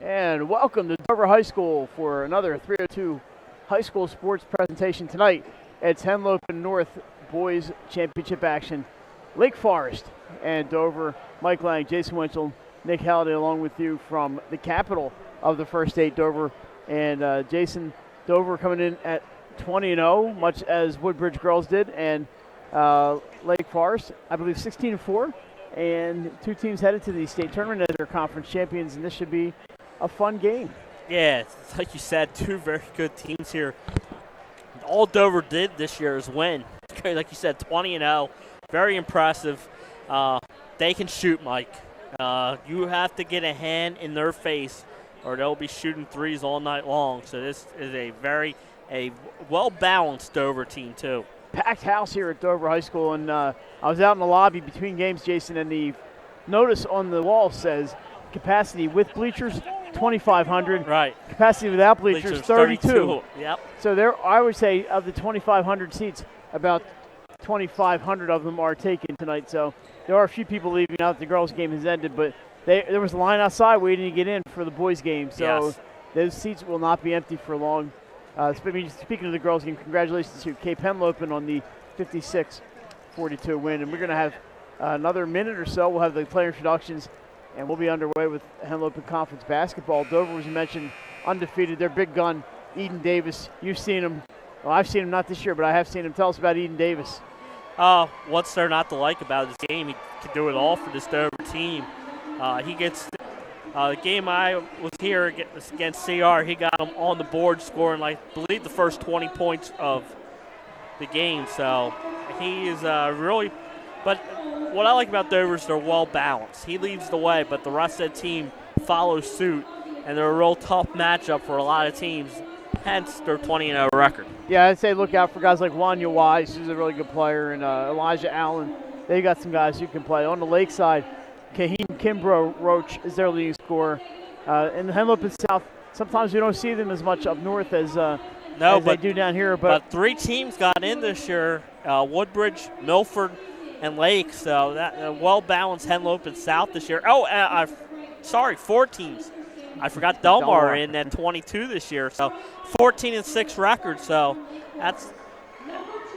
And welcome to Dover High School for another 302 High School Sports presentation tonight. It's Henlopen North Boys Championship action. Lake Forest and Dover, Mike Lang, Jason Winchell, Nick Halliday along with you from the capital of the First State, Dover. And Jason, Dover coming in at 20-0, much as Woodbridge girls did, and Lake Forest, I believe 16-4. And two teams headed to the state tournament as their conference champions, and this should be a fun game. Yeah, like you said, two very good teams here. All Dover did this year is win. Like you said, 20-0, very impressive. They can shoot, Mike. You have to get a hand in their face, or they'll be shooting threes all night long. So this is a well-balanced Dover team, too. Packed house here at Dover High School, and I was out in the lobby between games, Jason, and the notice on the wall says capacity with bleachers 2,500. Right. Capacity without bleachers 32. Yep. So there, I would say, of the 2,500 seats, about 2,500 of them are taken tonight. So there are a few people leaving now that the girls' game has ended, but there was a line outside waiting to get in for the boys' game. So yes, those seats will not be empty for long. Speaking of the girls' game, congratulations to Cape Henlopen on the 56-42 win. And we're going to have another minute or so. We'll have the player introductions, and we'll be underway with Henlopen Conference basketball. Dover, as you mentioned, undefeated. Their big gun, Eden Davis. You've seen him. Well, I've seen him not this year, but I have seen him. Tell us about Eden Davis. What's there not to like about his game? He can do it all for this Dover team. He gets the game I was here against CR, he got him on the board scoring, I believe, the first 20 points of the game. So he is really – but what I like about Dover is they're well-balanced. He leads the way, but the rest of the team follows suit, and they're a real tough matchup for a lot of teams, hence their 20-0 record. Yeah, I'd say look out for guys like Wanya Wise, who's a really good player, and Elijah Allen. They got some guys who can play. On the lake side, Kaheen Kimbrough Roach is their leading scorer. In the Henlopen South, sometimes we don't see them as much up north as they do down here. But three teams got in this year, Woodbridge, Milford, and Lake. So that well-balanced Henlopen South this year. Four teams. I forgot Delmar in at 22 this year. So 14-6 record. So that's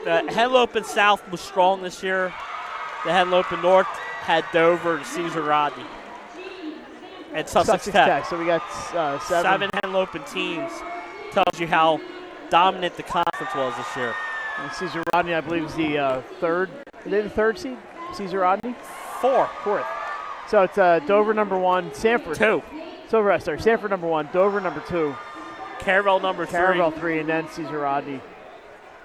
the Henlopen South was strong this year. The Henlopen North had Dover and Caesar Rodney. And Sussex Tech. So we got seven Henlopen teams. Tells you how dominant the conference was this year. And Caesar Rodney, I believe, is the third. Are they the third seed? Caesar Rodney? Fourth. So it's Dover number 1, Sanford 2. Sanford number 1, Dover number 2. Caravel number 3. Caravel 3, and then Caesar Rodney.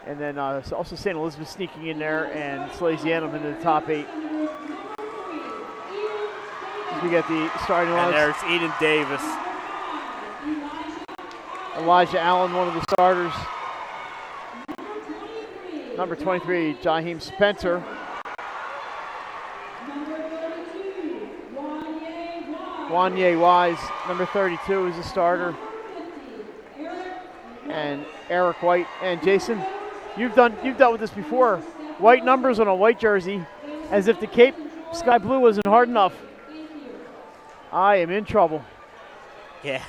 And then also St. Elizabeth sneaking in there, and Salesianum into the top 8. We get the starting lineup. And there's Eden Davis. Elijah Allen, one of the starters. Number 23, Jaheim Spencer. Wanye Wise, number 32, is a starter. And Eric White. And Jason, you've dealt with this before. White numbers on a white jersey, as if the Cape Sky Blue wasn't hard enough. I am in trouble. Yeah,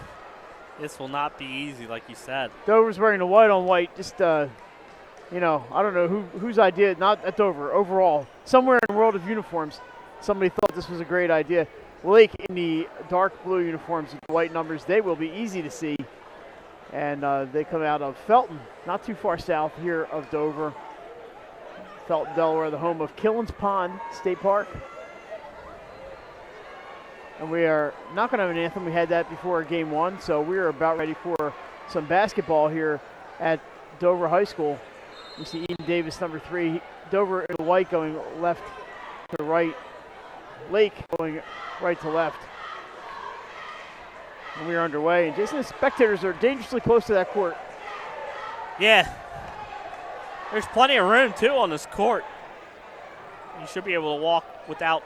this will not be easy, like you said. Dover's wearing the white on white. Just, I don't know whose idea, not at Dover, overall. Somewhere in the world of uniforms, somebody thought this was a great idea. Lake in the dark blue uniforms with white numbers, they will be easy to see. And they come out of Felton, not too far south here of Dover. Felton, Delaware, the home of Killens Pond State Park. And we are not going to have an anthem. We had that before game 1, so we are about ready for some basketball here at Dover High School. You see Eden Davis, number 3. Dover in the white going left to right. Lake going right to left. And we are underway. And Jason, the spectators are dangerously close to that court. Yeah. There's plenty of room, too, on this court. You should be able to walk without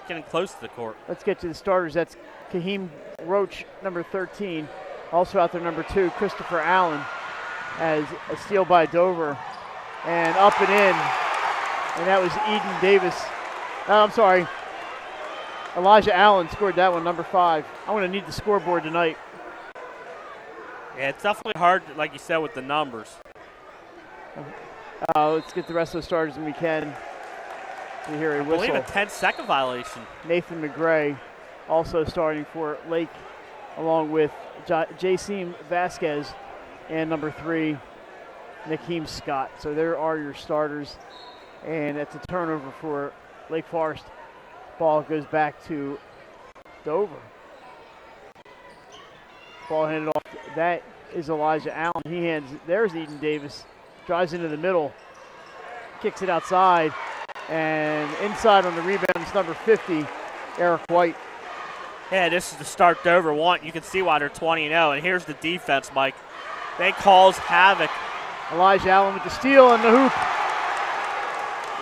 getting close to the court. Let's get to the starters. That's Kaheen Roach, number 13. Also out there, number 2, Christopher Allen, as a steal by Dover. And up and in. And that was Eden Davis. I'm sorry. Elijah Allen scored that one, number 5. I'm going to need the scoreboard tonight. Yeah, it's definitely hard, like you said, with the numbers. Let's get the rest of the starters when we can. We hear a whistle. I believe a 10-second violation. Nathan McGray also starting for Lake, along with Jasim Vasquez and number 3, Nakeem Scott. So there are your starters. And it's a turnover for Lake Forest. Ball goes back to Dover. Ball handed off. That is Elijah Allen. He hands, there's Eden Davis. Drives into the middle. Kicks it outside. And inside on the rebound is number 50, Eric White. Yeah, this is the start Dover want. You can see why they're 20-0. And here's the defense, Mike. They cause havoc. Elijah Allen with the steal and the hoop.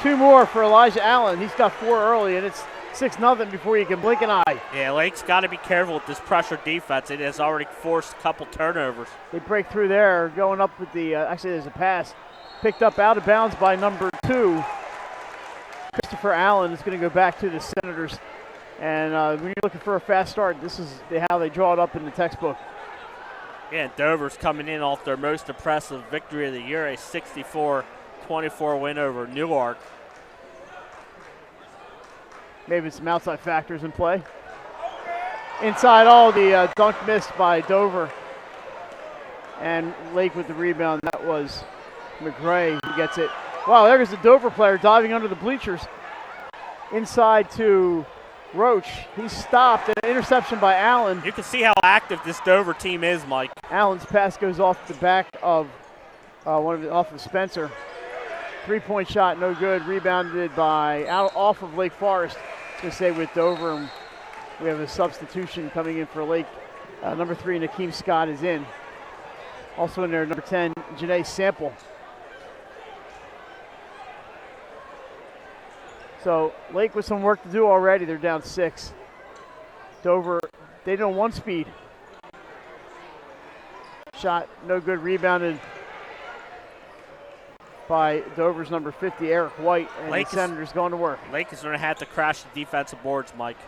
2 more for Elijah Allen. He's got 4 early, and it's 6-0 before you can blink an eye. Yeah, Lake's got to be careful with this pressure defense. It has already forced a couple turnovers. They break through there, going up with the, actually there's a pass. Picked up out of bounds by number 2. Christopher Allen is going to go back to the Senators. And when you're looking for a fast start, this is how they draw it up in the textbook. Yeah, Dover's coming in off their most impressive victory of the year, a 64-24 win over Newark. Maybe some outside factors in play. Inside all, the dunk missed by Dover. And Lake with the rebound. That was McGray who gets it. Wow, there's the Dover player diving under the bleachers. Inside to Roach. He's stopped. An interception by Allen. You can see how active this Dover team is, Mike. Allen's pass goes off the back of off of Spencer. 3-point shot, no good. Rebounded by off of Lake Forest. I was going to say with Dover, and we have a substitution coming in for Lake. Number 3, Nakeem Scott is in. Also in there, number 10, Janae Sample. So Lake with some work to do already. They're down 6. Dover, they don't want speed. Shot, no good. Rebounded by Dover's number 50, Eric White, and the Senators going to work. Lake is going to have to crash the defensive boards, Mike.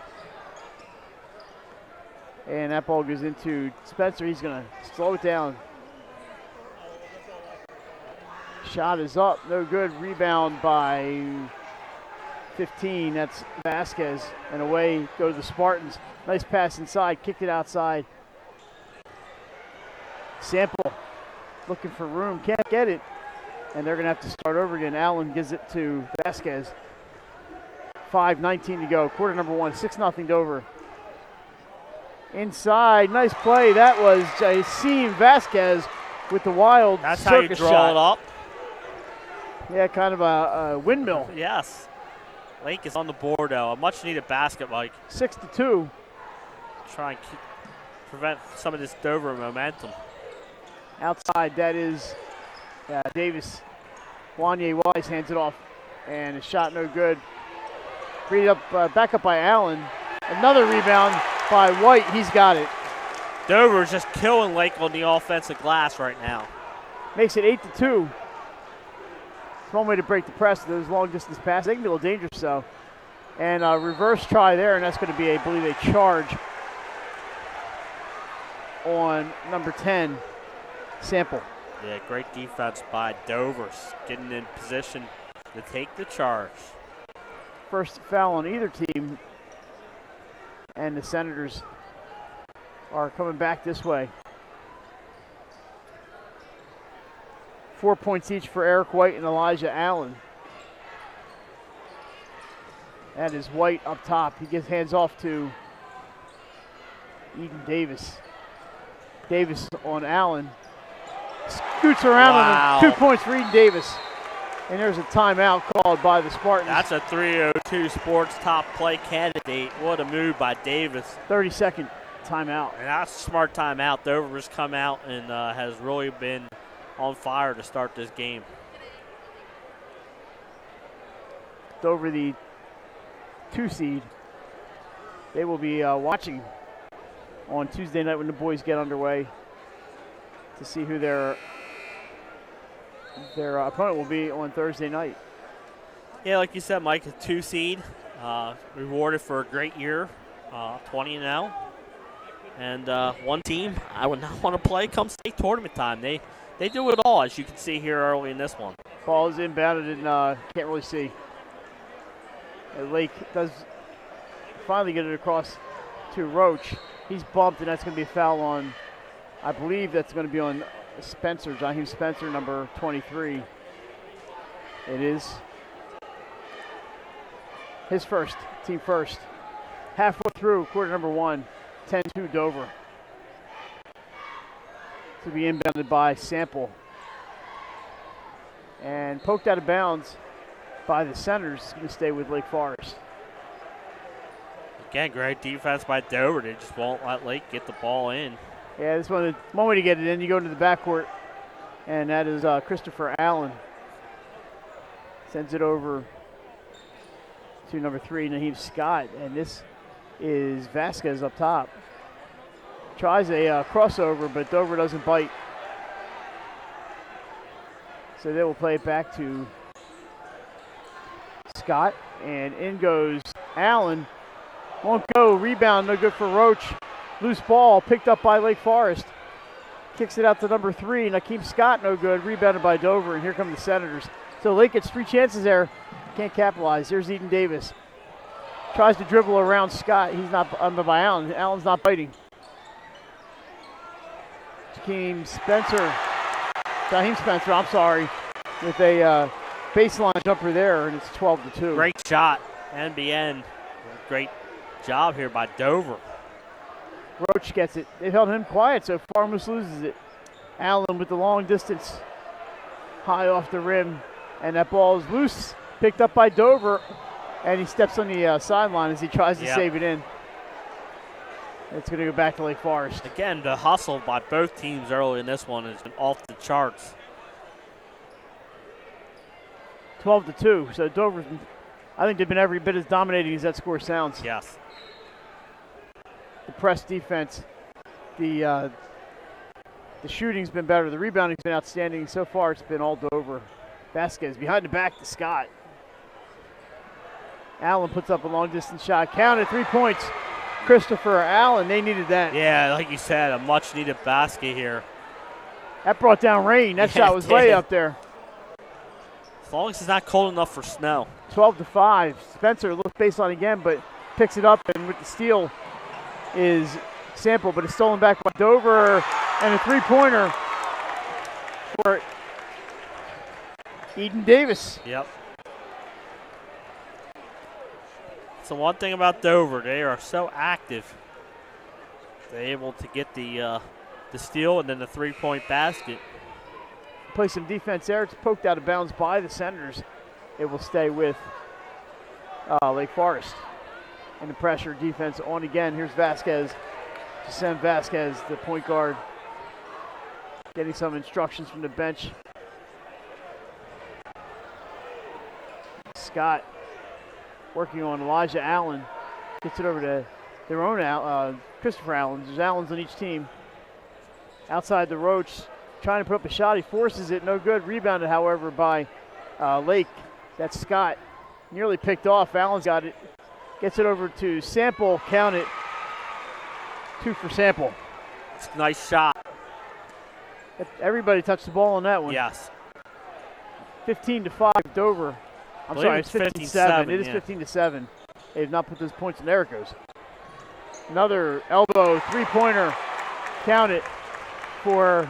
And that ball goes into Spencer. He's going to slow it down. Shot is up, no good. Rebound by 15, that's Vasquez. And away go the Spartans. Nice pass inside, kicked it outside. Sample looking for room, can't get it. And they're going to have to start over again. Allen gives it to Vasquez. 5:19 to go. Quarter number 1, 6-0 Dover. Inside, nice play. That was Jasim Vasquez with the wild That's how you draw shot. it up. Yeah, kind of a windmill. Yes. Lake is on the board, though. A much-needed basket, Mike. 6-2. Try and prevent some of this Dover momentum. Outside, that is Davis. Wanye Wise hands it off, and a shot no good. Read up, back up by Allen. Another rebound by White. He's got it. Dover is just killing Lake on the offensive glass right now. Makes it 8-2. It's one way to break the press. Those long distance passes, they can be a little dangerous, though. And a reverse try there, and that's going to be, I believe, a charge on number 10, Sample. Yeah, great defense by Dover, getting in position to take the charge. First foul on either team, and the Senators are coming back this way. 4 points each for Eric White and Elijah Allen. That is White up top. He gets hands off to Eden Davis. Davis on Allen. Scoots around Wow. him. 2 points for Eden Davis. And there's a timeout called by the Spartans. That's a 302 Sports top play candidate. What a move by Davis. 30-second timeout. And that's a smart timeout. Dover's come out and has really been on fire to start this game. Dover, the 2 seed. They will be watching on Tuesday night when the boys get underway to see who their opponent will be on Thursday night. Yeah, like you said, Mike, a 2 seed, rewarded for a great year, 20-0. And one team I would not want to play come state tournament time. They do it all, as you can see here early in this one. Ball is inbounded and can't really see. And Lake does finally get it across to Roach. He's bumped, and that's going to be a foul on, I believe that's going to be on Spencer, Jaheim Spencer, number 23. It is his first, team first. Halfway through quarter number 1, 10-2 Dover. To be inbounded by Sample. And poked out of bounds by the Senators. It's going to stay with Lake Forest. Again, great defense by Dover. They just won't let Lake get the ball in. Yeah, this one way to get it in. You go into the backcourt, and that is Christopher Allen. Sends it over to number 3, Naheem Scott. And this is Vasquez up top. Tries a crossover, but Dover doesn't bite. So they will play it back to Scott, and in goes Allen. Won't go, rebound, no good for Roach. Loose ball picked up by Lake Forest. Kicks it out to number 3, Nakeem Scott, no good, rebounded by Dover, and here come the Senators. So Lake gets 3 chances there, can't capitalize. There's Eden Davis. Tries to dribble around Scott, he's not by Allen. Allen's not biting. Jaheim Spencer, with a baseline jumper there, and it's 12-2. Great shot, NBN. Great job here by Dover. Roach gets it. They've held him quiet so far, almost loses it. Allen with the long distance, high off the rim, and that ball is loose, picked up by Dover, and he steps on the sideline as he tries to save it in. It's going to go back to Lake Forest. Again, the hustle by both teams early in this one has been off the charts. 12-2. So Dover, I think they've been every bit as dominating as that score sounds. Yes. The press defense, the shooting's been better. The rebounding's been outstanding. So far, it's been all Dover. Vasquez behind the back to Scott. Allen puts up a long distance shot. Counted, 3 points. Christopher Allen, they needed that. Yeah, like you said, a much needed basket here. That brought down rain. That shot was way up there. As long as it's not cold enough for snow. 12-5. Spencer looks baseline again, but picks it up, and with the steal is Sample, but it's stolen back by Dover, and a 3-pointer for Eden Davis. Yep. So one thing about Dover, they are so active. They're able to get the steal and then the 3-point basket. Play some defense there. It's poked out of bounds by the Senators. It will stay with Lake Forest. And the pressure defense on again. Here's Vasquez. Sam Vasquez, the point guard, getting some instructions from the bench. Scott working on Elijah Allen. Gets it over to their own Christopher Allen. There's Allens on each team. Outside the Roach, trying to put up a shot. He forces it, no good. Rebounded, however, by Lake. That's Scott. Nearly picked off. Allen's got it. Gets it over to Sample. Count it. 2 for Sample. It's a nice shot. Everybody touched the ball on that one. Yes. 15-5 Dover. I'm sorry, it's 15-7. It is 15-7. They have not put those points in. There it goes. Another elbow, 3-pointer. Count it for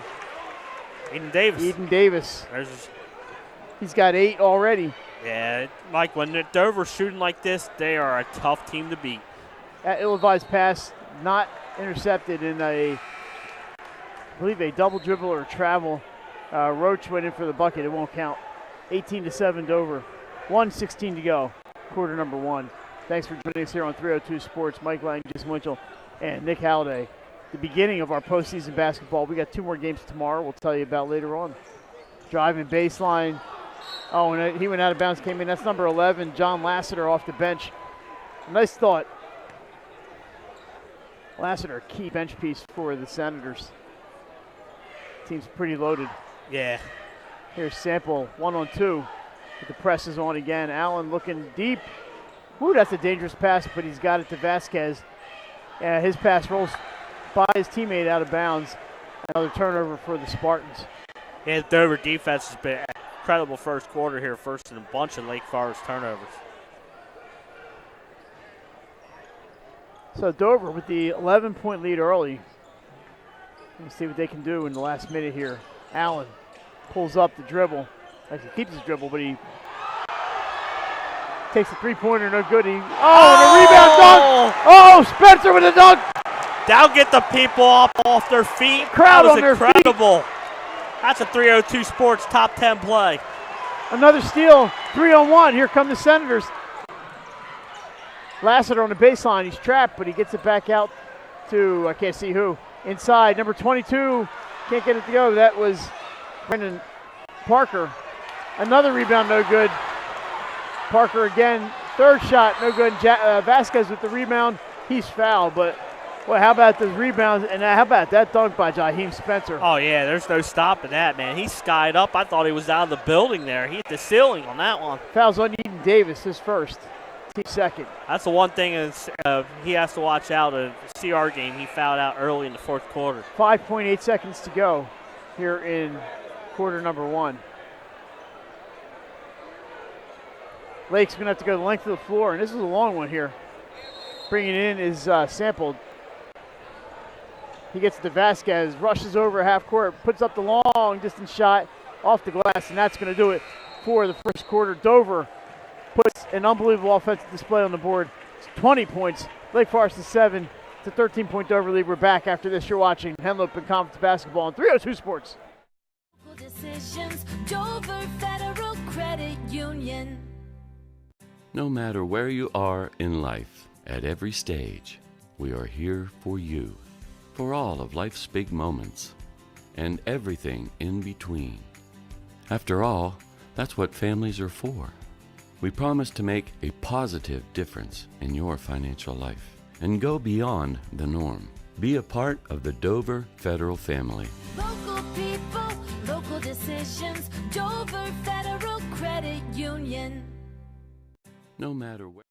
Eden Davis. He's got 8 already. Yeah, Mike, when Dover's shooting like this, they are a tough team to beat. That ill-advised pass not intercepted in I believe a double dribble or a travel. Roach went in for the bucket. It won't count. 18-7 Dover. 1:16 to go. Quarter number 1. Thanks for joining us here on 302 Sports. Mike Lang, Jason Winchell, and Nick Halliday. The beginning of our postseason basketball. We got 2 more games tomorrow. We'll tell you about later on. Driving baseline. Oh, and he went out of bounds, came in. That's number 11, John Lassiter off the bench. Nice thought. Lassiter, key bench piece for the Senators. Team's pretty loaded. Yeah. Here's Sample, 1-on-2. But the press is on again. Allen looking deep. Ooh, that's a dangerous pass, but he's got it to Vasquez. His pass rolls by his teammate out of bounds. Another turnover for the Spartans. Yeah, the Dover defense has been incredible first quarter here, first in a bunch of Lake Forest turnovers. So Dover with the 11-point lead early. Let's see what they can do in the last minute here. Allen pulls up the dribble. Actually keeps his dribble, but he takes a three-pointer, no good. And a rebound dunk! Oh, Spencer with a dunk! Down get the people up off their feet. Crowd that was on their incredible. That's a 302 Sports top 10 play. Another steal, 3-on-1. Here come the Senators. Lassiter on the baseline. He's trapped, but he gets it back out to, I can't see who. Inside, number 22. Can't get it to go. That was Brendan Parker. Another rebound, no good. Parker again. Third shot, no good. Vasquez with the rebound. He's fouled, but well, how about those rebounds, and how about that dunk by Jaheim Spencer? Oh, yeah, there's no stopping that, man. He skied up. I thought he was out of the building there. He hit the ceiling on that one. Fouls on Eden Davis, his first, team second. That's the one thing he has to watch out in the CR game. He fouled out early in the fourth quarter. 5.8 seconds to go here in quarter number one. Lake's going to have to go the length of the floor, and this is a long one here. Bringing in is Sample. He gets to Vasquez, rushes over half court, puts up the long distance shot off the glass, and that's going to do it for the first quarter. Dover puts an unbelievable offensive display on the board. It's 20 points. Lake Forest is 7. It's a 13-point Dover lead. We're back after this. You're watching Henlopen Conference Basketball on 302 Sports. Decisions, Dover Federal Credit Union. No matter where you are in life, at every stage, we are here for you. For all of life's big moments, and everything in between. After all, that's what families are for. We promise to make a positive difference in your financial life and go beyond the norm. Be a part of the Dover Federal family. Local people, local decisions, Dover Federal Credit Union. No matter where.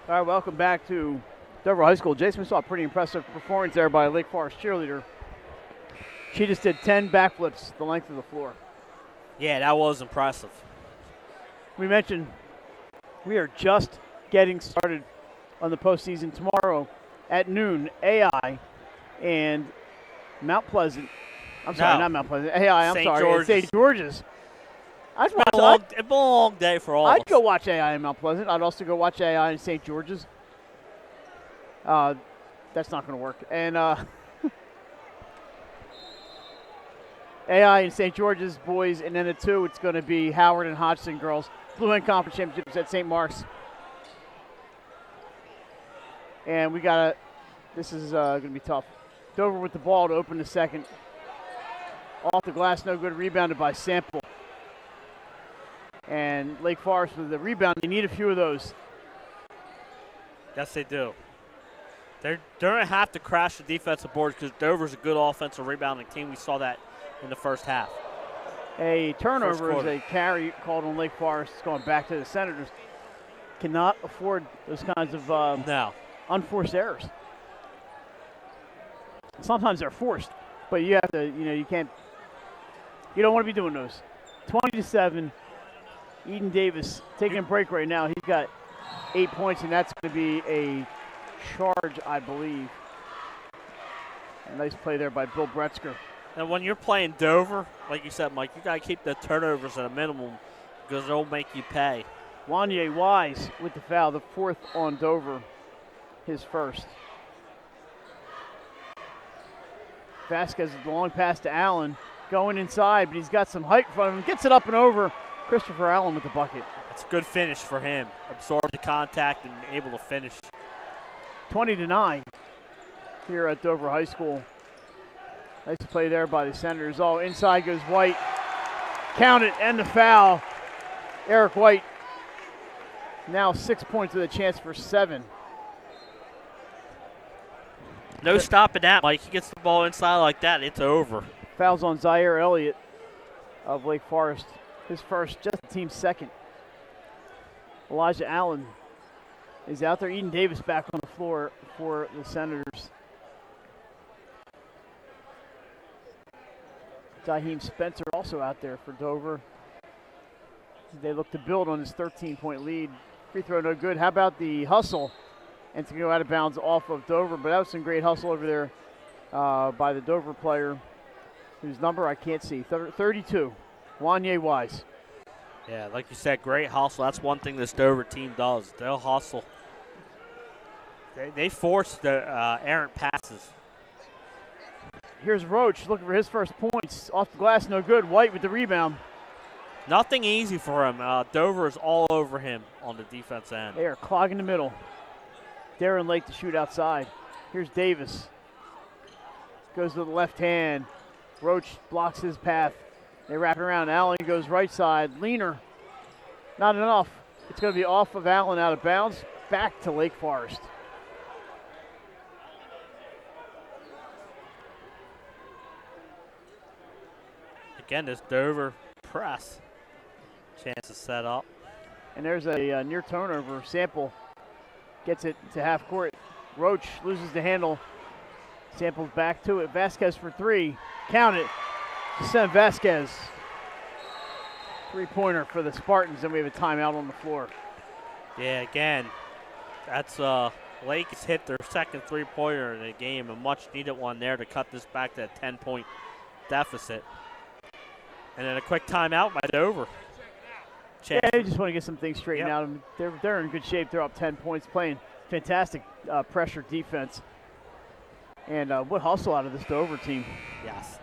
All right, welcome back to Dover High School. Jason, we saw a pretty impressive performance there by a Lake Forest cheerleader. She just did 10 backflips the length of the floor. Yeah, that was impressive. We mentioned we are just getting started on the postseason tomorrow at noon. AI and Mount Pleasant. I'm sorry, not Mount Pleasant. AI, I'm sorry. George's. St. George's. It's been a long day for all of us. I'd go watch AI in Mount Pleasant. I'd also go watch AI in St. George's. That's not going to work. And AI and St. George's boys, and then at 2, it's going to be Howard and Hodgson girls. Blue Hen Conference Championships at St. Mark's. And this is going to be tough. Dover with the ball to open the second. Off the glass, no good. Rebounded by Sample. And Lake Forest with the rebound. They need a few of those. Yes, they do. They're going to have to crash the defensive boards because Dover's a good offensive rebounding team. We saw that in the first half. A turnover is a carry called on Lake Forest. It's going back to the Senators. Cannot afford those kinds of unforced errors. Sometimes they're forced, but you have to, you can't, you don't want to be doing those. 20-7, Eden Davis taking a break right now. He's got 8 points, and that's going to be a charge, I believe. A nice play there by Bill Bretzker. And when you're playing Dover, like you said, Mike, you got to keep the turnovers at a minimum because it'll make you pay. Wanye Wise with the foul, the fourth on Dover, his first. Vasquez with the long pass to Allen, going inside, but he's got some height in front of him. Gets it up and over. Christopher Allen with the bucket. It's a good finish for him. Absorbed the contact and able to finish. 20-9 here at Dover High School. Nice play there by the Senators. Oh, inside goes White. Count it, and the foul. Eric White now 6 points with a chance for 7. No stopping that, Mike. He gets the ball inside like that, it's over. Fouls on Zaire Elliott of Lake Forest. His first, just the team's second. Elijah Allen is out there. Eden Davis back on the floor for the Senators. Jaheim Spencer also out there for Dover. They look to build on this 13-point lead. Free throw no good. How about the hustle? And to go out of bounds off of Dover, but that was some great hustle over there by the Dover player, whose number I can't see, 32, Wanye Wise. Yeah, like you said, great hustle. That's one thing this Dover team does. They'll hustle. They force the errant passes. Here's Roach looking for his first points. Off the glass, no good. White with the rebound. Nothing easy for him. Dover is all over him on the defense end. They are clogging the middle. Darren Lake to shoot outside. Here's Davis. Goes to the left hand. Roach blocks his path. They wrap it around. Allen goes right side. Leaner. Not enough. It's going to be off of Allen, out of bounds. Back to Lake Forest. Again, this Dover press. Chance to set up. And there's a near turnover. Sample gets it to half court. Roach loses the handle. Samples back to it. Vasquez for three. Count it. Sam Vasquez. Three-pointer for the Spartans, and we have a timeout on the floor. Yeah, again, that's Lake has hit their second three-pointer in the game, a much-needed one there to cut this back to a 10-point deficit. And then a quick timeout by Dover. Yeah, they just want to get some things straightened out. They're in good shape. They're up 10 points, playing fantastic pressure defense. And what hustle out of this Dover team. Yes.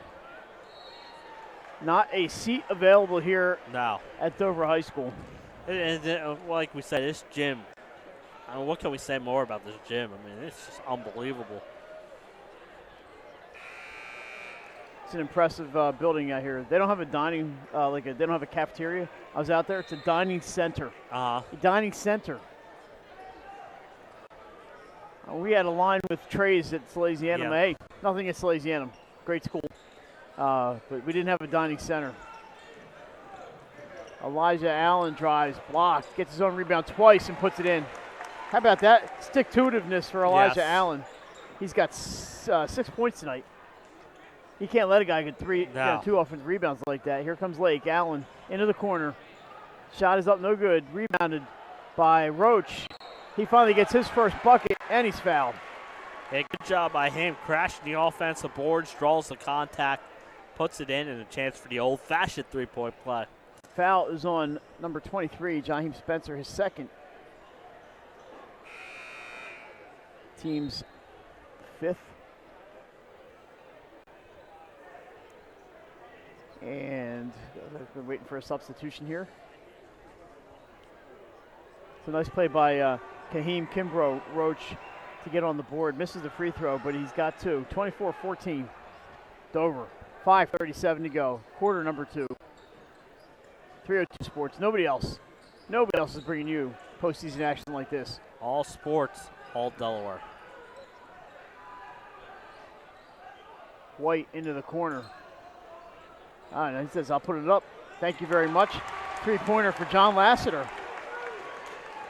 Not a seat available here No. at Dover High School. And like we said, this gym, I mean, what can we say more about this gym? I mean, it's just unbelievable. It's an impressive building out here. They don't have a dining, they don't have a cafeteria. I was out there. It's a dining center. A dining center. We had a line with trays at Salesianum. Yeah. Hey, nothing at Salesianum. Great school. But we didn't have a dining center. Elijah Allen drives, blocked, gets his own rebound twice and puts it in. How about that? Stick-to-itiveness for Elijah Allen. He's got 6 points tonight. He can't let a guy get two offensive rebounds like that. Here comes Lake. Allen into the corner. Shot is up, no good. Rebounded by Roach. He finally gets his first bucket, and he's fouled. Hey, good job by him. Crashing the offensive boards, draws the contact, puts it in, and a chance for the old-fashioned three-point play. Foul is on number 23, Jaheim Spencer, his second. Team's fifth. And we're waiting for a substitution here. It's a nice play by Kahim Kimbrough. Roach to get on the board. Misses the free throw, but he's got two. 24-14. Dover. 5:37 to go. Quarter number 2. 302 Sports. Nobody else is bringing you postseason action like this. All sports, all Delaware. White into the corner. And he says, I'll put it up. Thank you very much. Three-pointer for John Lassiter.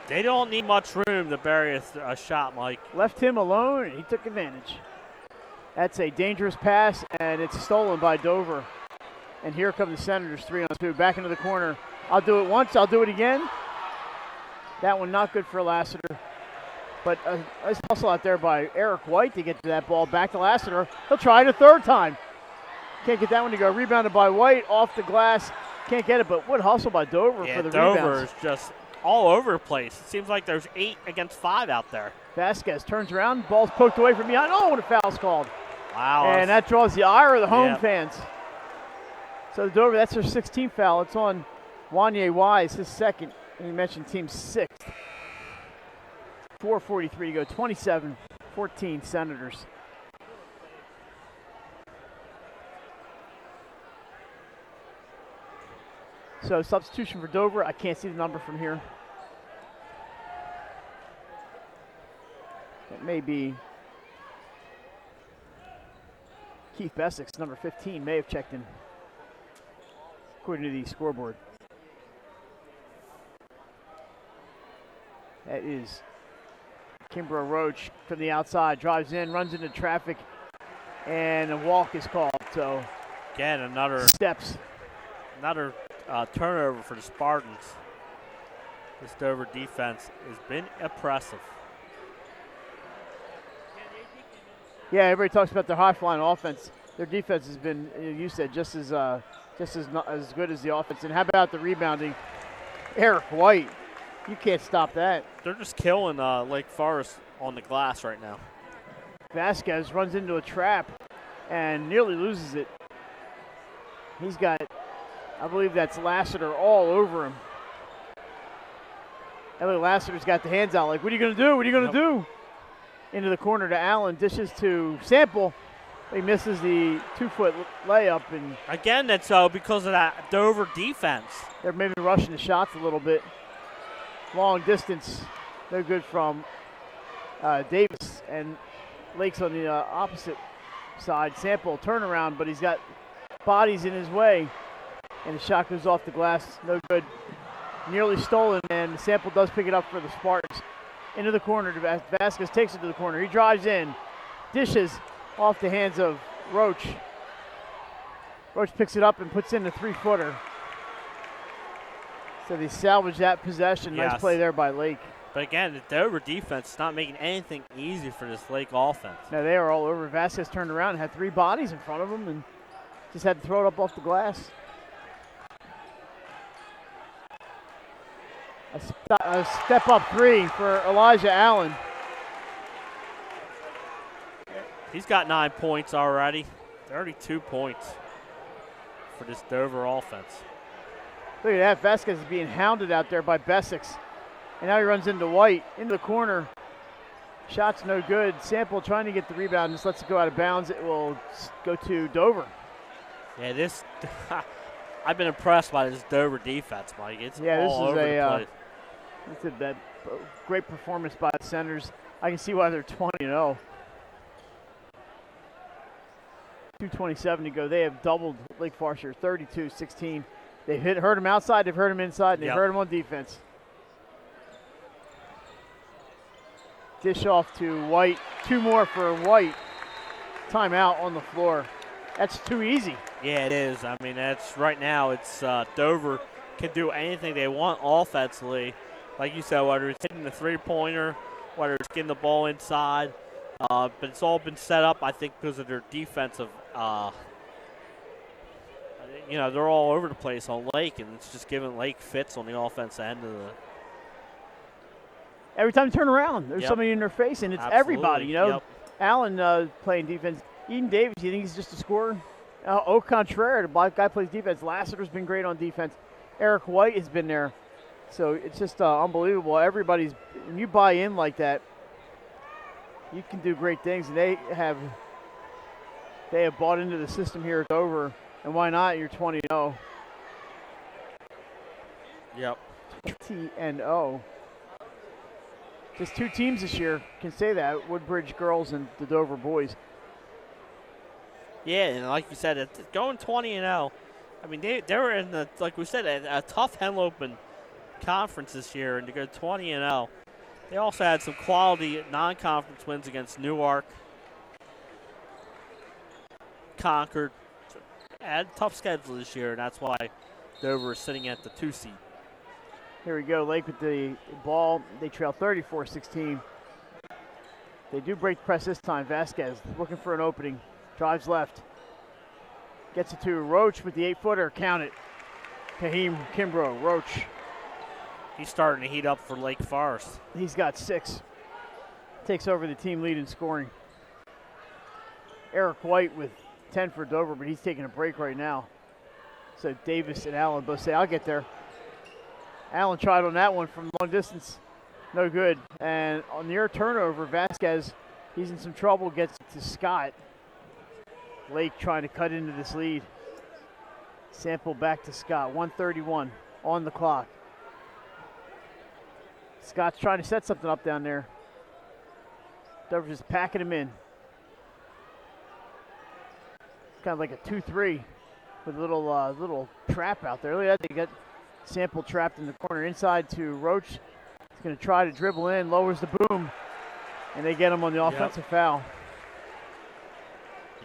They don't need much room to bury a shot, Mike. Left him alone, and he took advantage. That's a dangerous pass, and it's stolen by Dover. And here come the Senators, 3-on-2. Back into the corner. I'll do it once. I'll do it again. That one not good for Lassiter. But a nice hustle out there by Eric White to get to that ball. Back to Lassiter. He'll try it a third time. Can't get that one to go. Rebounded by White. Off the glass. Can't get it, but what hustle by Dover for the rebounds. Dover is just all over the place. It seems like there's 8 against 5 out there. Vasquez turns around. Ball's poked away from behind. Oh, and a foul's called. Wow. And that draws the ire of the home fans. So Dover, that's their 16th foul. It's on Wanye Wise, his second. And you mentioned team 6th. 4:43 to go. 27-14 Senators. So substitution for Dover. I can't see the number from here. It may be Keith Bessick's number 15 may have checked in, according to the scoreboard. That is Kimbrough Roach from the outside, drives in, runs into traffic, and a walk is called. So Again, another steps. Turnover for the Spartans. This Dover defense has been impressive. Yeah, everybody talks about their high-flying offense. Their defense has been, you said, just as not as good as the offense. And how about the rebounding? Eric White, you can't stop that. They're just killing Lake Forest on the glass right now. Vasquez runs into a trap and nearly loses it. He's got, I believe that's Lassiter all over him. Ellie Lassiter's got the hands out like, what are you going to do? What are you going to do? Into the corner to Allen, dishes to Sample. He misses the 2-foot layup. And again, that's because of that Dover defense. They're maybe rushing the shots a little bit. Long distance, no good from Davis. And Lake's on the opposite side. Sample turnaround, but he's got bodies in his way. And the shot goes off the glass, no good. Nearly stolen, and Sample does pick it up for the Spartans. Into the corner, Vasquez takes it to the corner. He drives in, dishes off the hands of Roach. Roach picks it up and puts in the 3-footer. So they salvage that possession. Yes. Nice play there by Lake. But again, the Dover defense is not making anything easy for this Lake offense. No, they are all over. Vasquez turned around and had 3 bodies in front of him and just had to throw it up off the glass. A step-up 3 for Elijah Allen. He's got 9 points already. 32 points for this Dover offense. Look at that. Vasquez is being hounded out there by Bessex. And now he runs into White, into the corner. Shot's no good. Sample trying to get the rebound, just lets it go out of bounds. It will go to Dover. Yeah, this I've been impressed by this Dover defense, Mike. It's all over the place. It's a great performance by the Senators. I can see why they're 20-0. 2:27 to go. They have doubled Lake Forest, 32-16. They've hurt him outside, they've hurt him inside, and they've hurt him on defense. Dish off to White. 2 more for White. Timeout on the floor. That's too easy. Yeah, it is. I mean, that's right now. It's Dover can do anything they want offensively. Like you said, whether it's hitting the 3-pointer, whether it's getting the ball inside. But it's all been set up, I think, because of their defensive. They're all over the place on Lake, and it's just giving Lake fits on the offense end of the. Every time you turn around, there's somebody in their face, and it's everybody. Allen playing defense. Eden Davis, you think he's just a scorer? Au contraire, the black guy plays defense. Lassiter's been great on defense. Eric White has been there. So it's just unbelievable. Everybody's, when you buy in like that, you can do great things. And they have bought into the system here at Dover. And why not? You're 20-0. Yep. 20-0. Just 2 teams this year can say that, Woodbridge girls and the Dover boys. Yeah, and like you said, it's going 20-0. I mean, they were in the, like we said, a tough Henlopen conference this year, and to go 20-0. They also had some quality non-conference wins against Newark, Concord. Had a tough schedule this year, and that's why Dover is sitting at the 2 seed. Here we go, Lake with the ball. They trail 34-16. They do break the press this time. Vasquez looking for an opening. Drives left. Gets it to Roach with the 8-footer. Count it. Kahim Kimbrough. Roach. He's starting to heat up for Lake Forest. He's got 6. Takes over the team lead in scoring. Eric White with 10 for Dover, but he's taking a break right now. So Davis and Allen both say, I'll get there. Allen tried on that one from long distance. No good. And on their turnover, Vasquez, he's in some trouble, gets it to Scott. Lake trying to cut into this lead. Sample back to Scott. 1:31 on the clock. Scott's trying to set something up down there. Dover's just packing him in. Kind of like a 2-3 with a little trap out there. Look at that. They got Sample trapped in the corner. Inside to Roach. He's going to try to dribble in. Lowers the boom. And they get him on the offensive foul.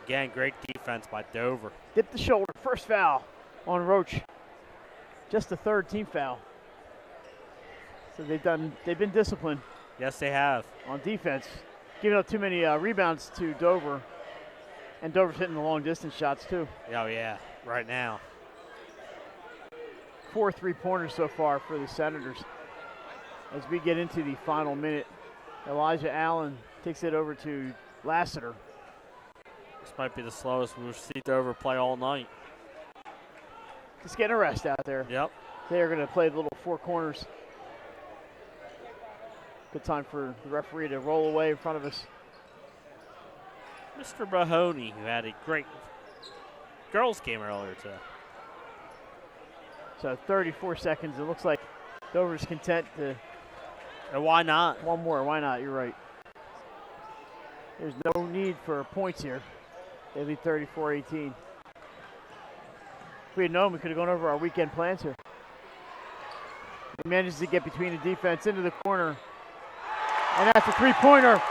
Again, great defense by Dover. Dipped the shoulder. First foul on Roach. Just the third team foul. So they've been disciplined Yes, they have. on defense, giving up too many rebounds to Dover. And Dover's hitting the long distance shots too. Oh, yeah, right now. 4 3-pointers so far for the Senators. As we get into the final minute, Elijah Allen takes it over to Lassiter. This might be the slowest we've seen Dover play all night. Just getting a rest out there. Yep. They are going to play the little 4 corners. Good time for the referee to roll away in front of us. Mr. Mahoney, who had a great girls game earlier today. So 34 seconds. It looks like Dover's content to. And why not? One more. Why not? You're right. There's no need for points here. They lead 34-18. If we had known, we could have gone over our weekend plans here. He manages to get between the defense into the corner. And that's a 3-pointer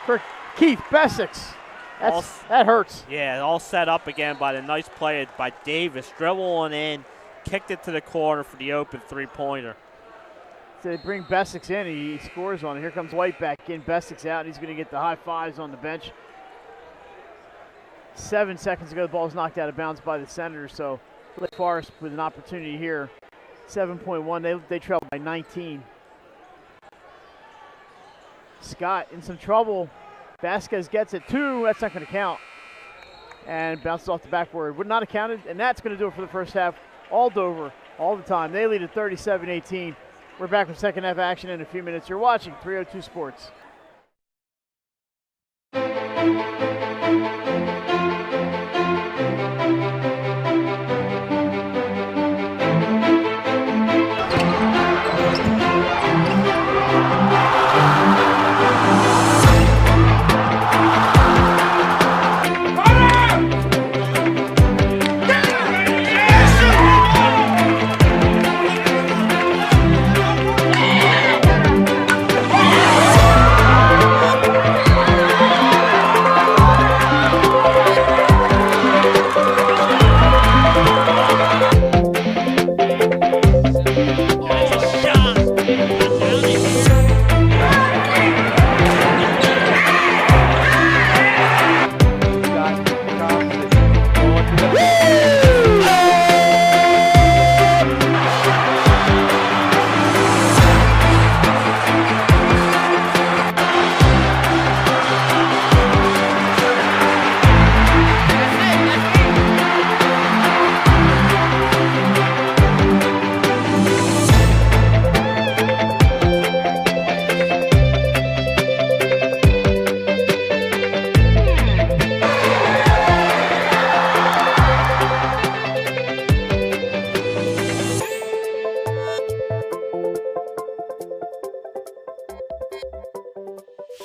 for Keith Bessix. That hurts. Yeah, all set up again by the nice play by Davis. Dribbling in, kicked it to the corner for the open 3-pointer. So they bring Bessix in. He scores on it. Here comes White back in. Bessix out. He's going to get the high fives on the bench. 7 seconds ago, the ball was knocked out of bounds by the Senators. So Lake Forest with an opportunity here. 7.1. They trail by 19. Scott in some trouble. Vasquez gets it. 2. That's not going to count. And bounces off the backboard. Would not have counted. And that's going to do it for the first half. All Dover, all the time. They lead at 37-18. We're back with second half action in a few minutes. You're watching 302 Sports.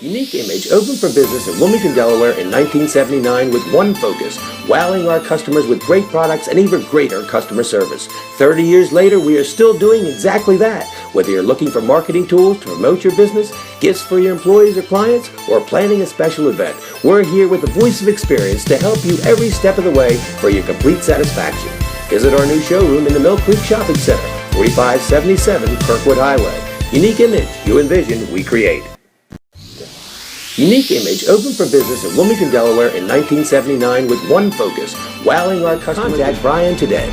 Unique Image opened for business in Wilmington, Delaware in 1979 with one focus, wowing our customers with great products and even greater customer service. 30 years later, we are still doing exactly that. Whether you're looking for marketing tools to promote your business, gifts for your employees or clients, or planning a special event, we're here with the voice of experience to help you every step of the way for your complete satisfaction. Visit our new showroom in the Mill Creek Shopping Center, 4577 Kirkwood Highway. Unique Image, you envision, we create. Unique Image opened for business in Wilmington, Delaware in 1979 with one focus, wowing our customers. Contact Brian today.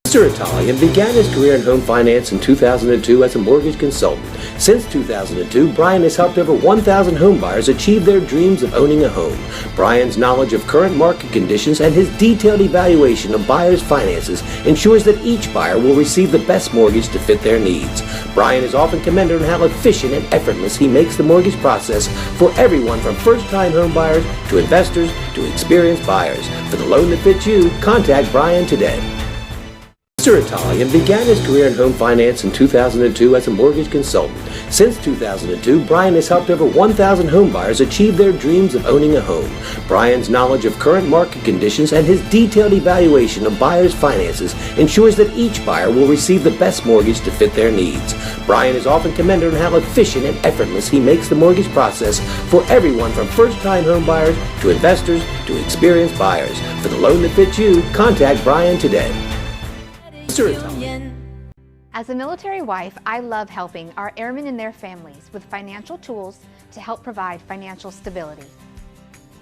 Mr. Italian began his career in home finance in 2002 as a mortgage consultant. Since 2002, Brian has helped over 1,000 home buyers achieve their dreams of owning a home. Brian's knowledge of current market conditions and his detailed evaluation of buyers' finances ensures that each buyer will receive the best mortgage to fit their needs. Brian is often commended on how efficient and effortless he makes the mortgage process for everyone from first-time home buyers to investors to experienced buyers. For the loan that fits you, contact Brian today. Mr. Italian began his career in home finance in 2002 as a mortgage consultant. Since 2002, Brian has helped over 1,000 home buyers achieve their dreams of owning a home. Brian's knowledge of current market conditions and his detailed evaluation of buyers' finances ensures that each buyer will receive the best mortgage to fit their needs. Brian is often commended on how efficient and effortless he makes the mortgage process for everyone from first-time home buyers to investors to experienced buyers. For the loan that fits you, contact Brian today. Mr. Italian. As a military wife, I love helping our airmen and their families with financial tools to help provide financial stability.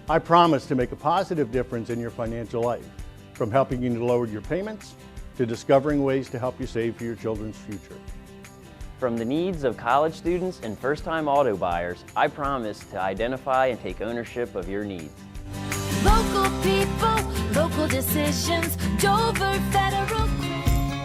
I promise to make a positive difference in your financial life, from helping you to lower your payments to discovering ways to help you save for your children's future. From the needs of college students and first-time auto buyers, I promise to identify and take ownership of your needs. Local people, local decisions, Dover Federal.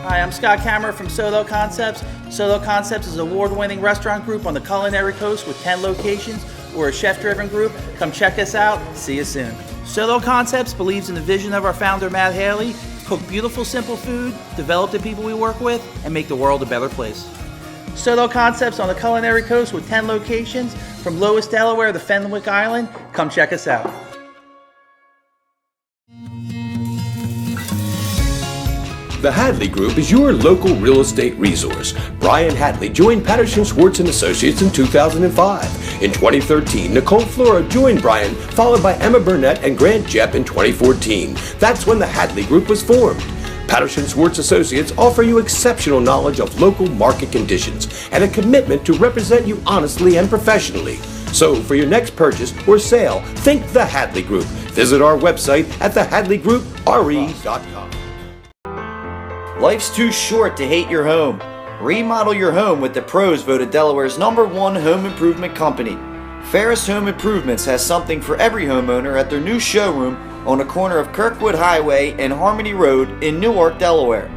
Hi, I'm Scott Kammerer from Solo Concepts. Solo Concepts is an award-winning restaurant group on the culinary coast with 10 locations. We're a chef-driven group. Come check us out. See you soon. Solo Concepts believes in the vision of our founder, Matt Haley: cook beautiful, simple food, develop the people we work with, and make the world a better place. Solo Concepts on the culinary coast with 10 locations from Lois, Delaware to Fenwick Island. Come check us out. The Hadley Group is your local real estate resource. Brian Hadley joined Patterson Schwartz & Associates in 2005. In 2013, Nicole Flora joined Brian, followed by Emma Burnett and Grant Jepp in 2014. That's when the Hadley Group was formed. Patterson Schwartz Associates offer you exceptional knowledge of local market conditions and a commitment to represent you honestly and professionally. So for your next purchase or sale, think the Hadley Group. Visit our website at thehadleygroup.re.com. Life's too short to hate your home. Remodel your home with the pros voted Delaware's #1 home improvement company. Ferris Home Improvements has something for every homeowner at their new showroom on the corner of Kirkwood Highway and Harmony Road in Newark, Delaware.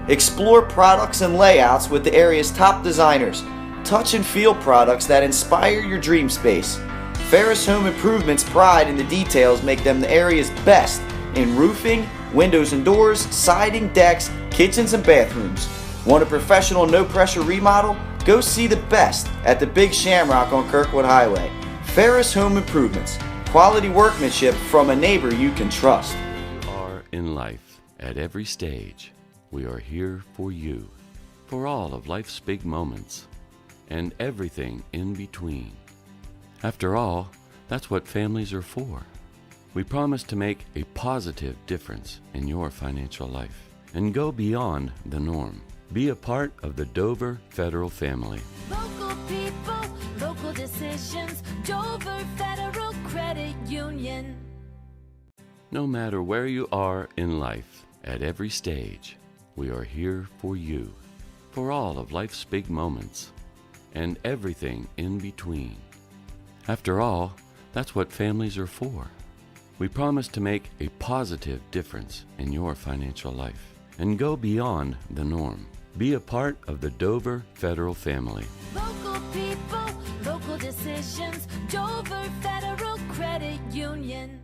Explore products and layouts with the area's top designers. Touch and feel products that inspire your dream space. Ferris Home Improvements' pride in the details make them the area's best in roofing, windows and doors, siding, decks, kitchens and bathrooms. Want a professional no-pressure remodel? Go see the best at the Big Shamrock on Kirkwood Highway. Ferris Home Improvements. Quality workmanship from a neighbor you can trust. We are in life at every stage. We are here for you, for all of life's big moments, and everything in between. After all, that's what families are for. We promise to make a positive difference in your financial life and go beyond the norm. Be a part of the Dover Federal family. Local people, local decisions, Dover Federal Credit Union. No matter where you are in life, at every stage, we are here for you, for all of life's big moments, and everything in between. After all, that's what families are for. We promise to make a positive difference in your financial life and go beyond the norm. Be a part of the Dover Federal family. Local people, local decisions, Dover Federal Credit Union.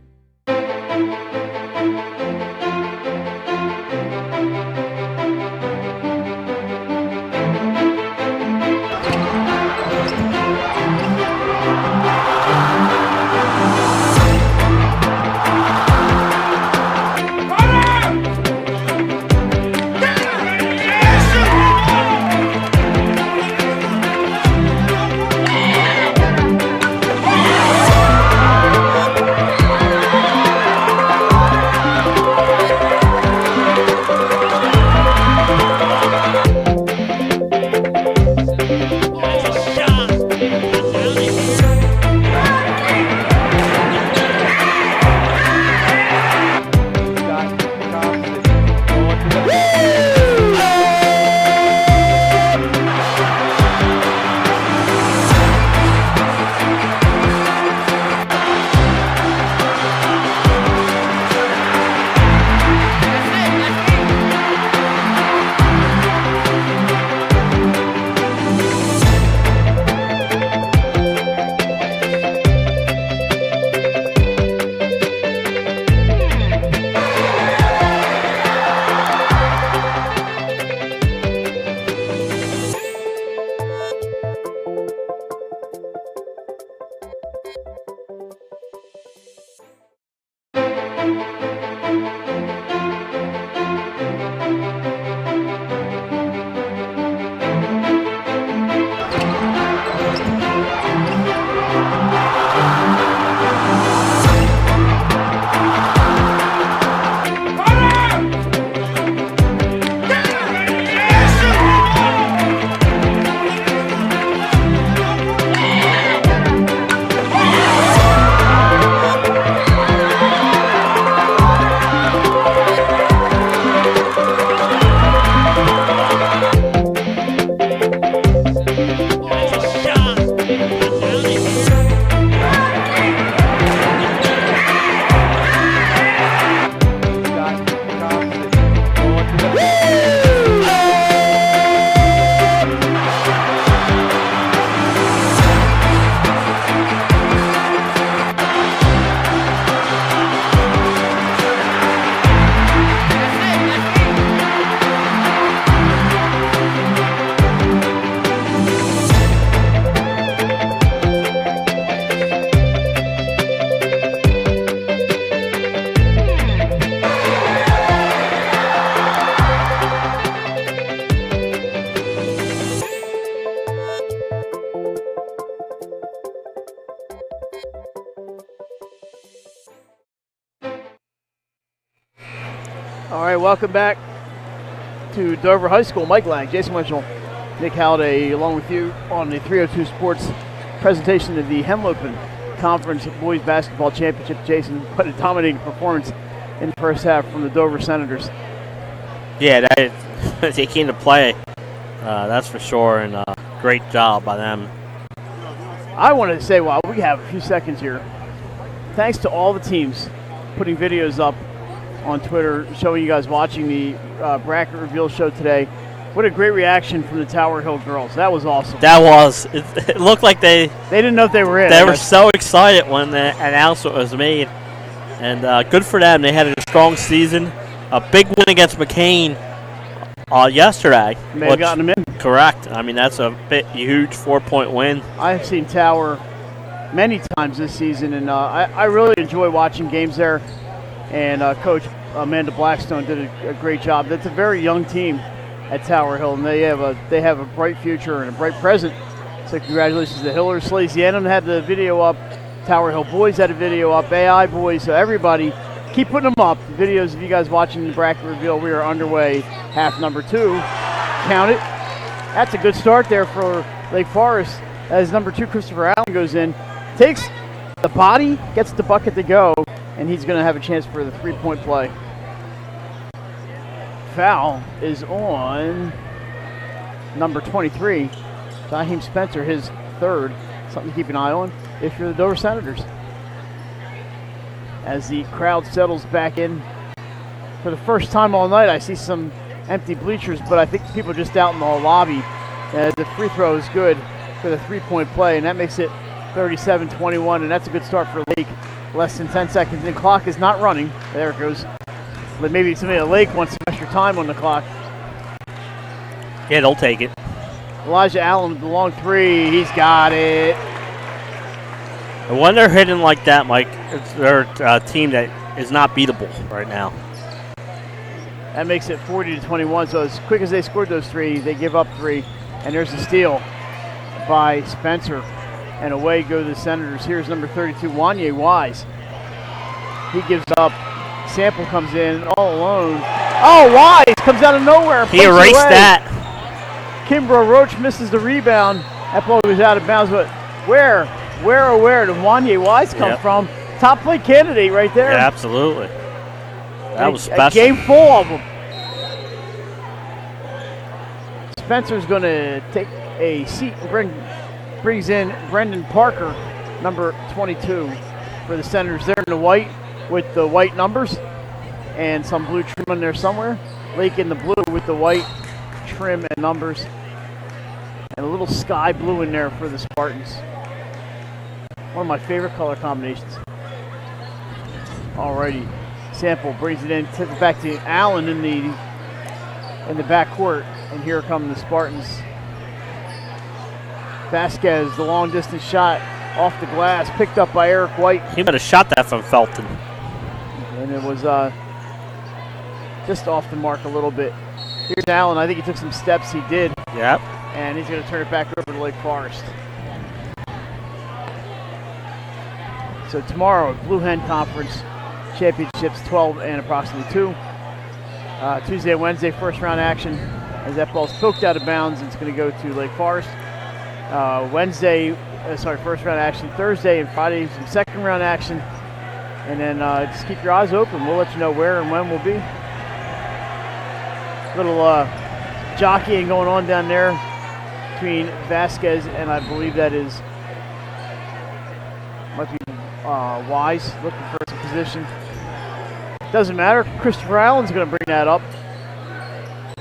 All right, welcome back to Dover High School. Mike Lang, Jason Winchell, Nick Halliday, along with you on the 302 Sports presentation of the Henlopen Conference Boys Basketball Championship. Jason, what a dominating performance in the first half from the Dover Senators. Yeah, they came to play, that's for sure, and great job by them. I wanted to say, while we have a few seconds here, thanks to all the teams putting videos up on Twitter showing you guys watching the bracket reveal show today. What a great reaction from the Tower Hill girls. That was awesome. That was. It looked like they didn't know if they were in. They were so excited when the announcement was made. And good for them. They had a strong season. A big win against McCain yesterday. May have gotten them in. Correct. I mean, that's a huge 4-point win. I've seen Tower many times this season, and I really enjoy watching games there. And Coach Amanda Blackstone did a great job. That's a very young team at Tower Hill, and they have a bright future and a bright present. So congratulations to Hillers. Salesianum had the video up. Tower Hill Boys had a video up. AI Boys. So everybody, keep putting them up. The videos of you guys watching the bracket reveal. We are underway. Half number 2. Count it. That's a good start there for Lake Forest. As number 2 Christopher Allen goes in, takes the body, gets the bucket to go, and he's going to have a chance for the 3-point play. Foul is on number 23, Jaheim Spencer, his third. Something to keep an eye on if you're the Dover Senators. As the crowd settles back in for the first time all night, I see some empty bleachers, but I think people are just out in the lobby. The free throw is good for the 3-point play, and that makes it 37-21, and that's a good start for Lake. Less than 10 seconds, and the clock is not running. There it goes. But maybe somebody at Lake wants some extra time on the clock. Yeah, they'll take it. Elijah Allen with the long 3. He's got it. And when they're hitting like that, Mike, they're a team that is not beatable right now. That makes it 40-21. So as quick as they scored those 3, they give up 3. And there's a steal by Spencer. And away go the Senators. Here's number 32, Wanye Wise. He gives up. Sample comes in all alone. Oh, Wise comes out of nowhere. He erased that. Kimbrough Roach misses the rebound. That ball goes out of bounds. But where did Wanye Wise come from? Top play candidate right there. Yeah, absolutely. That was special. A game full of them. Spencer's going to take a seat and brings in Brendan Parker, number 22, for the Senators. There in the white with the white numbers and some blue trim in there somewhere. Lake in the blue with the white trim and numbers. And a little sky blue in there for the Spartans. One of my favorite color combinations. Alrighty. Sample brings it in, tips it back to Allen in the backcourt. And here come the Spartans. Vasquez, the long distance shot off the glass, picked up by Eric White. He might have shot that from Felton. And it was just off the mark a little bit. Here's Allen. I think he took some steps. He did. Yep. And he's going to turn it back over to Lake Forest. So tomorrow, Blue Hen Conference Championships 12 and approximately 2. Tuesday and Wednesday, first round action. As that ball's poked out of bounds, it's going to go to Lake Forest. First round action Thursday, and Friday some second round action. And then just keep your eyes open. We'll let you know where and when we'll be. Little jockeying going on down there between Vasquez and I believe that might be Wise looking for some position. Doesn't matter. Christopher Allen's going to bring that up.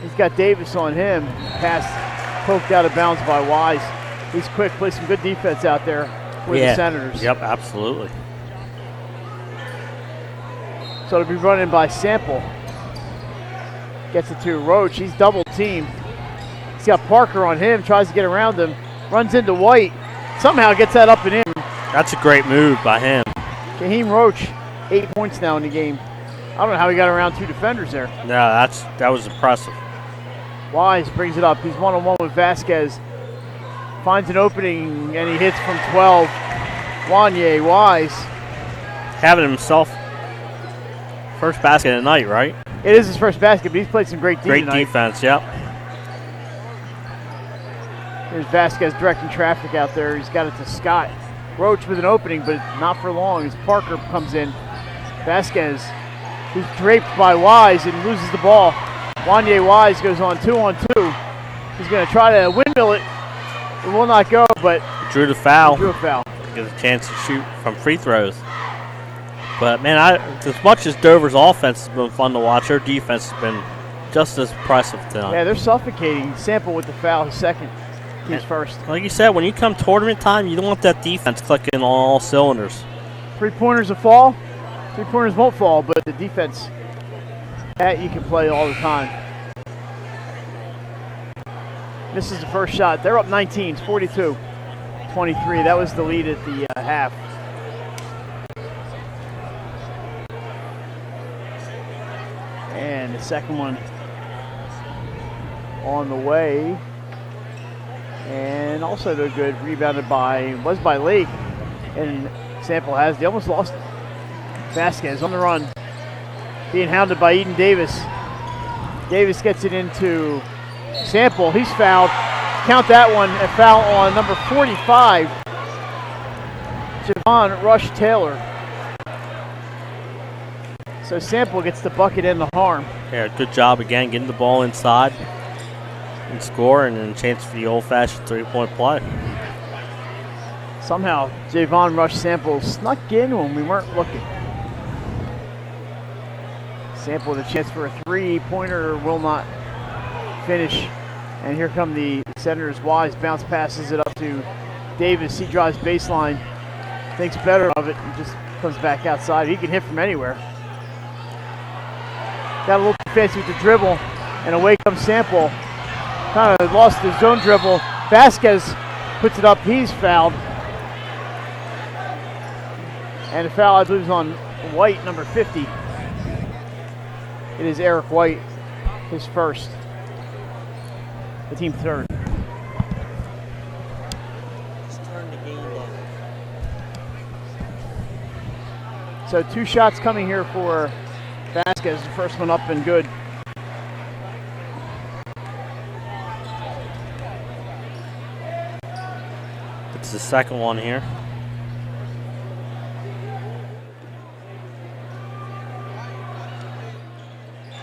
He's got Davis on him. Pass poked out of bounds by Wise. He's quick, plays some good defense out there with the Senators. Yep, absolutely. So it'll be run in by Sample. Gets it to Roach. He's double teamed. He's got Parker on him, tries to get around him, runs into White. Somehow gets that up and in. That's a great move by him. Kaheem Roach, 8 points now in the game. I don't know how he got around 2 defenders there. No, that was impressive. Wise brings it up. He's one-on-one with Vasquez. Finds an opening, and he hits from 12. Wanye Wise. Having himself first basket of the night, right? It is his first basket, but he's played some great D Great tonight. defense, yep. Here's Vasquez directing traffic out there. He's got it to Scott. Roach with an opening, but not for long as Parker comes in. Vasquez, who's draped by Wise and loses the ball. Wanye Wise goes on 2-on-2. He's going to try to windmill it. It will not go, but Drew the foul. drew a foul. Gets a chance to shoot from free throws. But, man, as much as Dover's offense has been fun to watch, their defense has been just as impressive tonight. Yeah, they're suffocating. Sample with the foul, his second. He's first. Like you said, when you come tournament time, you don't want that defense clicking on all cylinders. Three-pointers will fall. Three-pointers won't fall, but the defense, that you can play all the time. This is the first shot. They're up 19, 42-23. That was the lead at the half. And the second one on the way. And also no good. Rebounded by Lake. And Sample has. They almost lost it. Vasquez on the run. Being hounded by Eden Davis. Davis gets it into Sample. He's fouled. Count that one. A foul on number 45. Javon Rush Taylor. So Sample gets the bucket and the harm. Yeah, good job again getting the ball inside and score, and then a chance for the old-fashioned three-point play. Somehow Javon Rush Sample snuck in when we weren't looking. Sample with a chance for a three-pointer, will not finish. And here come the Senators. Wise bounce passes it up to Davis. He drives baseline, thinks better of it, and just comes back outside. He can hit from anywhere. Got a little too fancy with the dribble, and away comes Sample. Kind of lost his zone dribble. Vasquez puts it up. He's fouled. And the foul, I believe, is on White, number 50. It is Eric White, his first. The team third. So 2 shots coming here for Vasquez. The first one up and good. It's the second one here.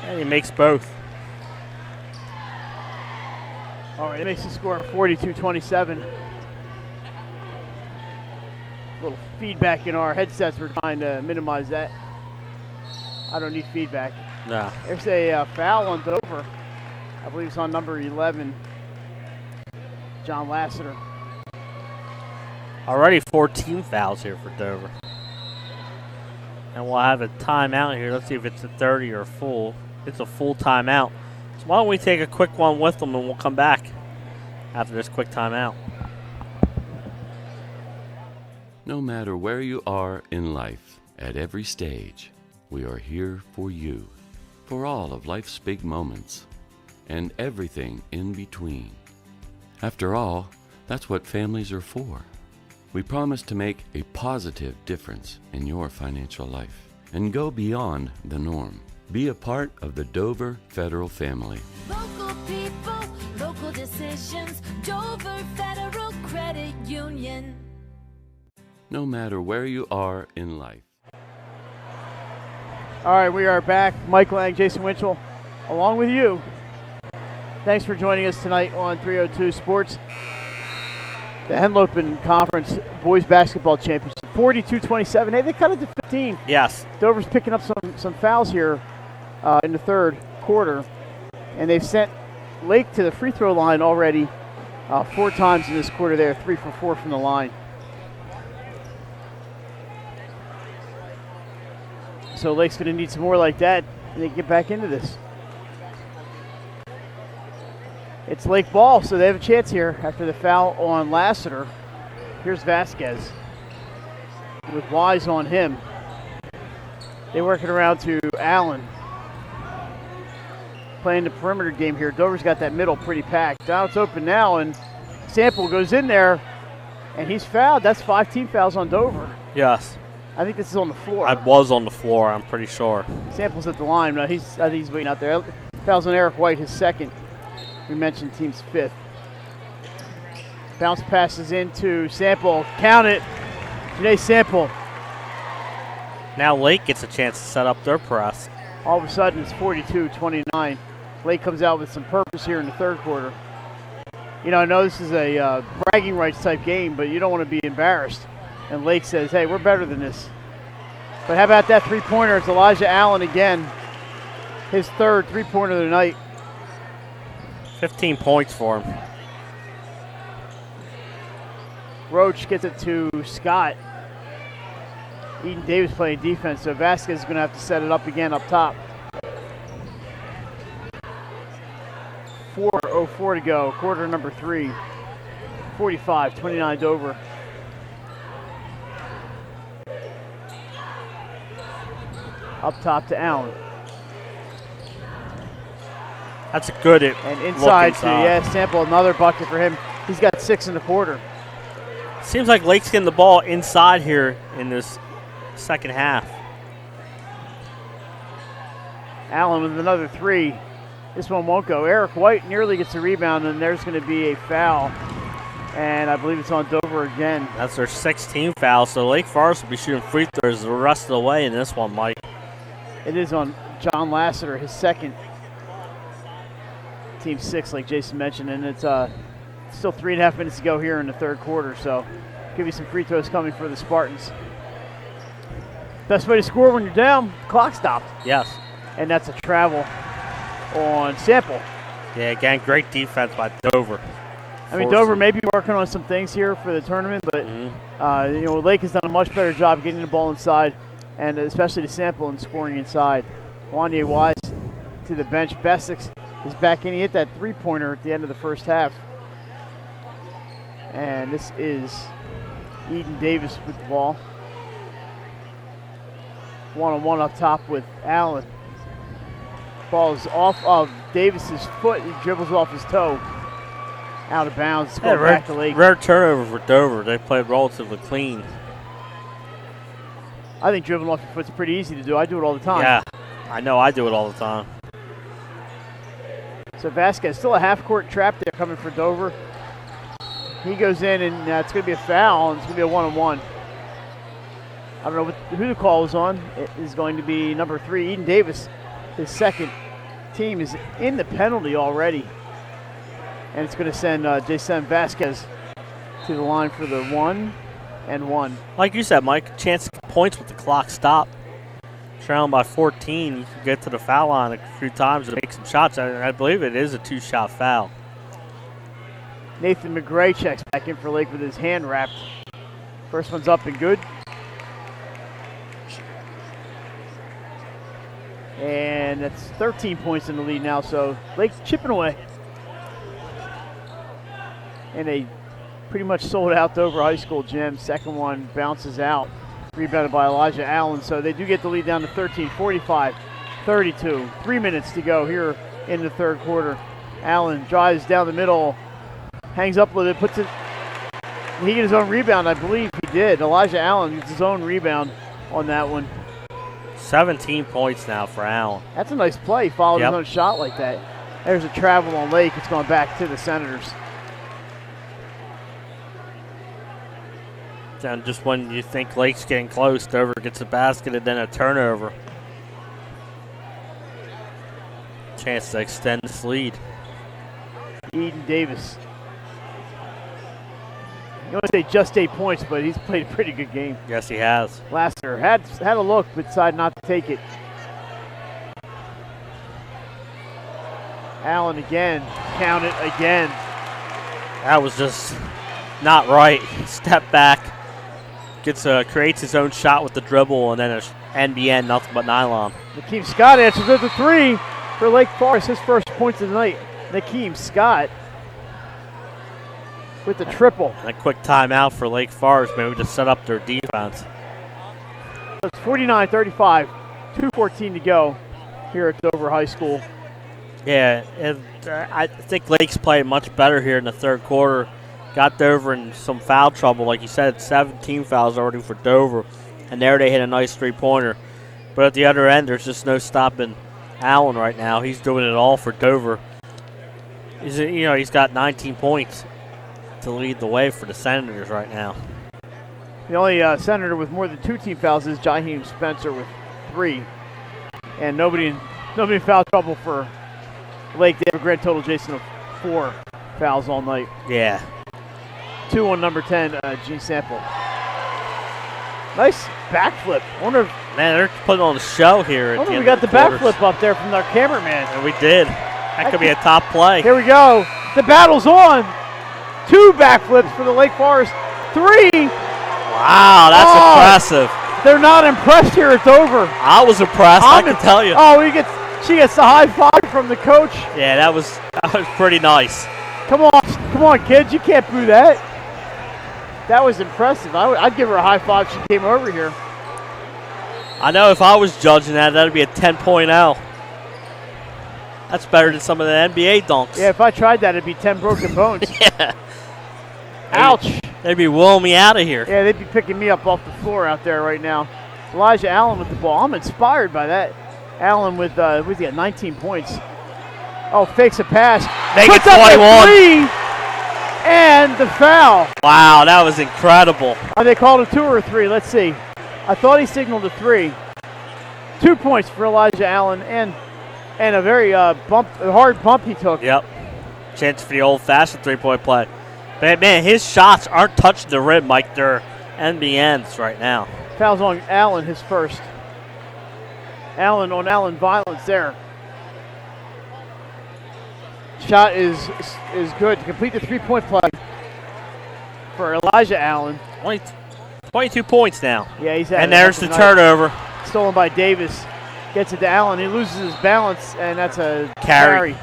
And he makes both. All right, it makes the score 42-27. A little feedback in our headsets. We're trying to minimize that. I don't need feedback. No. There's a foul on Dover. I believe it's on number 11, John Lassiter. Already 14 fouls here for Dover. And we'll have a timeout here. Let's see if it's a 30 or a full. It's a full timeout. So why don't we take a quick one with them and we'll come back after this quick timeout. No matter where you are in life, at every stage, we are here for you, for all of life's big moments, and everything in between. After all, that's what families are for. We promise to make a positive difference in your financial life and go beyond the norm. Be a part of the Dover Federal family. Local people, local decisions. Dover Federal Credit Union. No matter where you are in life. All right, we are back. Mike Lang, Jason Winchell, along with you. Thanks for joining us tonight on 302 Sports. The Henlopen Conference Boys Basketball Championship, 42-27. Hey, they cut it to 15. Yes. Dover's picking up some fouls here in the third quarter, and they've sent Lake to the free throw line already 4 times in this quarter. They're 3 for 4 from the line. So Lake's going to need some more like that, and they can get back into this. It's Lake ball, so they have a chance here after the foul on Lassiter. Here's Vasquez with Wise on him. They work it around to Allen. Playing the perimeter game here. Dover's got that middle pretty packed. Now it's open now, and Sample goes in there, and he's fouled. That's 5 team fouls on Dover. Yes. I think this is on the floor. I was on the floor, I'm pretty sure. Sample's at the line. I think he's waiting out there. Fouls on Eric White, his second. We mentioned team's fifth. Bounce passes into Sample. Count it. Janae Sample. Now Lake gets a chance to set up their press. All of a sudden, it's 42-29. Lake comes out with some purpose here in the third quarter. You know, I know this is a bragging rights type game, but you don't want to be embarrassed. And Lake says, hey, we're better than this. But how about that three-pointer? It's Elijah Allen again. His third three-pointer of the night. 15 points for him. Roach gets it to Scott. Eden Davis playing defense, so Vasquez is going to have to set it up again up top. 4:04 to go, quarter number 3. 45-29 Dover. Up top to Allen. That's a good and inside to Sample, another bucket for him. He's got 6 in the quarter. Seems like Lake's getting the ball inside here in this second half. Allen with another 3. This one won't go. Eric White nearly gets a rebound, and there's going to be a foul. And I believe it's on Dover again. That's their 16th foul, so Lake Forest will be shooting free throws the rest of the way in this one, Mike. It is on John Lassiter, his second. Team 6, like Jason mentioned, and it's still 3.5 minutes to go here in the third quarter, so give you some free throws coming for the Spartans. Best way to score when you're down, clock stopped. Yes. And that's a travel on Sample. Yeah, again, great defense by Dover. I mean, Dover may be working on some things here for the tournament, but you know, Lake has done a much better job getting the ball inside, and especially the Sample and scoring inside. Wanye Wise to the bench. Bessick is back in. He hit that three-pointer at the end of the first half. And this is Eden Davis with the ball. One-on-one up top with Allen. Ball is off of Davis's foot. He dribbles off his toe. Out of bounds. It's going back to Lake. Rare turnover for Dover. They played relatively clean. I think dribbling off your foot's pretty easy to do. I do it all the time. Yeah, I know. I do it all the time. So Vasquez, still a half-court trap there coming for Dover. He goes in, and it's going to be a foul, and it's going to be a one-on-one. I don't know who the call is on. It is going to be number 3, Eden Davis. His second team is in the penalty already. And it's going to send Jason Vasquez to the line for the 1-and-1. Like you said, Mike, chance to get points with the clock stopped. Trailing by 14, you can get to the foul line a few times and make some shots. I believe it is a 2-shot foul. Nathan McGray checks back in for Lake with his hand wrapped. First one's up and good. And that's 13 points in the lead now, so Lake's chipping away. And a pretty much sold out Dover High School gym. Second one bounces out. Rebounded by Elijah Allen, so they do get the lead down to 13, 45-32. 3 minutes to go here in the third quarter. Allen drives down the middle, hangs up with it, puts it. He get his own rebound, I believe he did. Elijah Allen gets his own rebound on that one. 17 points now for Allen. That's a nice play. He followed his own shot like that. There's a travel on Lake. It's going back to the Senators. And just when you think Lake's getting close, Dover gets a basket and then a turnover. Chance to extend this lead. Eden Davis. You want to say just 8 points, but he's played a pretty good game. Yes, he has. Lassiter had a look, but decided not to take it. Allen again. Count it again. That was just not right. Step back. Creates his own shot with the dribble, and then an NBN, nothing but nylon. Nakeem Scott answers with the 3 for Lake Forest, his first points of the night. Nakeem Scott with the triple. And a quick timeout for Lake Forest, maybe to set up their defense. It's 49-35, 2:14 to go here at Dover High School. Yeah, I think Lake's played much better here in the third quarter. Got Dover in some foul trouble. Like you said, 17 fouls already for Dover. And there they hit a nice three-pointer. But at the other end, there's just no stopping Allen right now. He's doing it all for Dover. He's got 19 points to lead the way for the Senators right now. The only Senator with more than 2 team fouls is Jaheim Spencer with 3. And nobody in foul trouble for Lake. They have a grand total, Jason, of 4 fouls all night. Yeah. 2 on number 10, Gene Sample. Nice backflip. Man, they're putting on a show here. I wonder if we got the backflip up there from our cameraman. And we did. That could be a top play. Here we go. The battle's on. 2 backflips for the Lake Forest. 3. Wow, that's impressive. They're not impressed here at Dover. I was impressed, I can tell you. Oh, she gets the high five from the coach. Yeah, that was pretty nice. Come on, kids. You can't boo that. That was impressive. I'd give her a high five if she came over here. I know if I was judging that'd be a 10.0. That's better than some of the NBA dunks. Yeah, if I tried that, it'd be 10 broken bones. Yeah. Ouch. They'd be wheeling me out of here. Yeah, they'd be picking me up off the floor out there right now. Elijah Allen with the ball. I'm inspired by that. Allen with 19 points. Oh, fakes a pass. Make it 21. And the foul. Wow, that was incredible. Are they called a 2 or a 3? Let's see. I thought he signaled a 3. 2 points for Elijah Allen and a very hard bump he took. Yep. Chance for the old-fashioned three-point play. But, man, his shots aren't touching the rim like they're NBNs right now. Fouls on Allen, his first. Allen on Allen violence there. Shot is good to complete the three-point play for Elijah Allen. 22 points now. Yeah, he's and there's the turnover. Stolen by Davis. Gets it to Allen. He loses his balance, and that's a carry.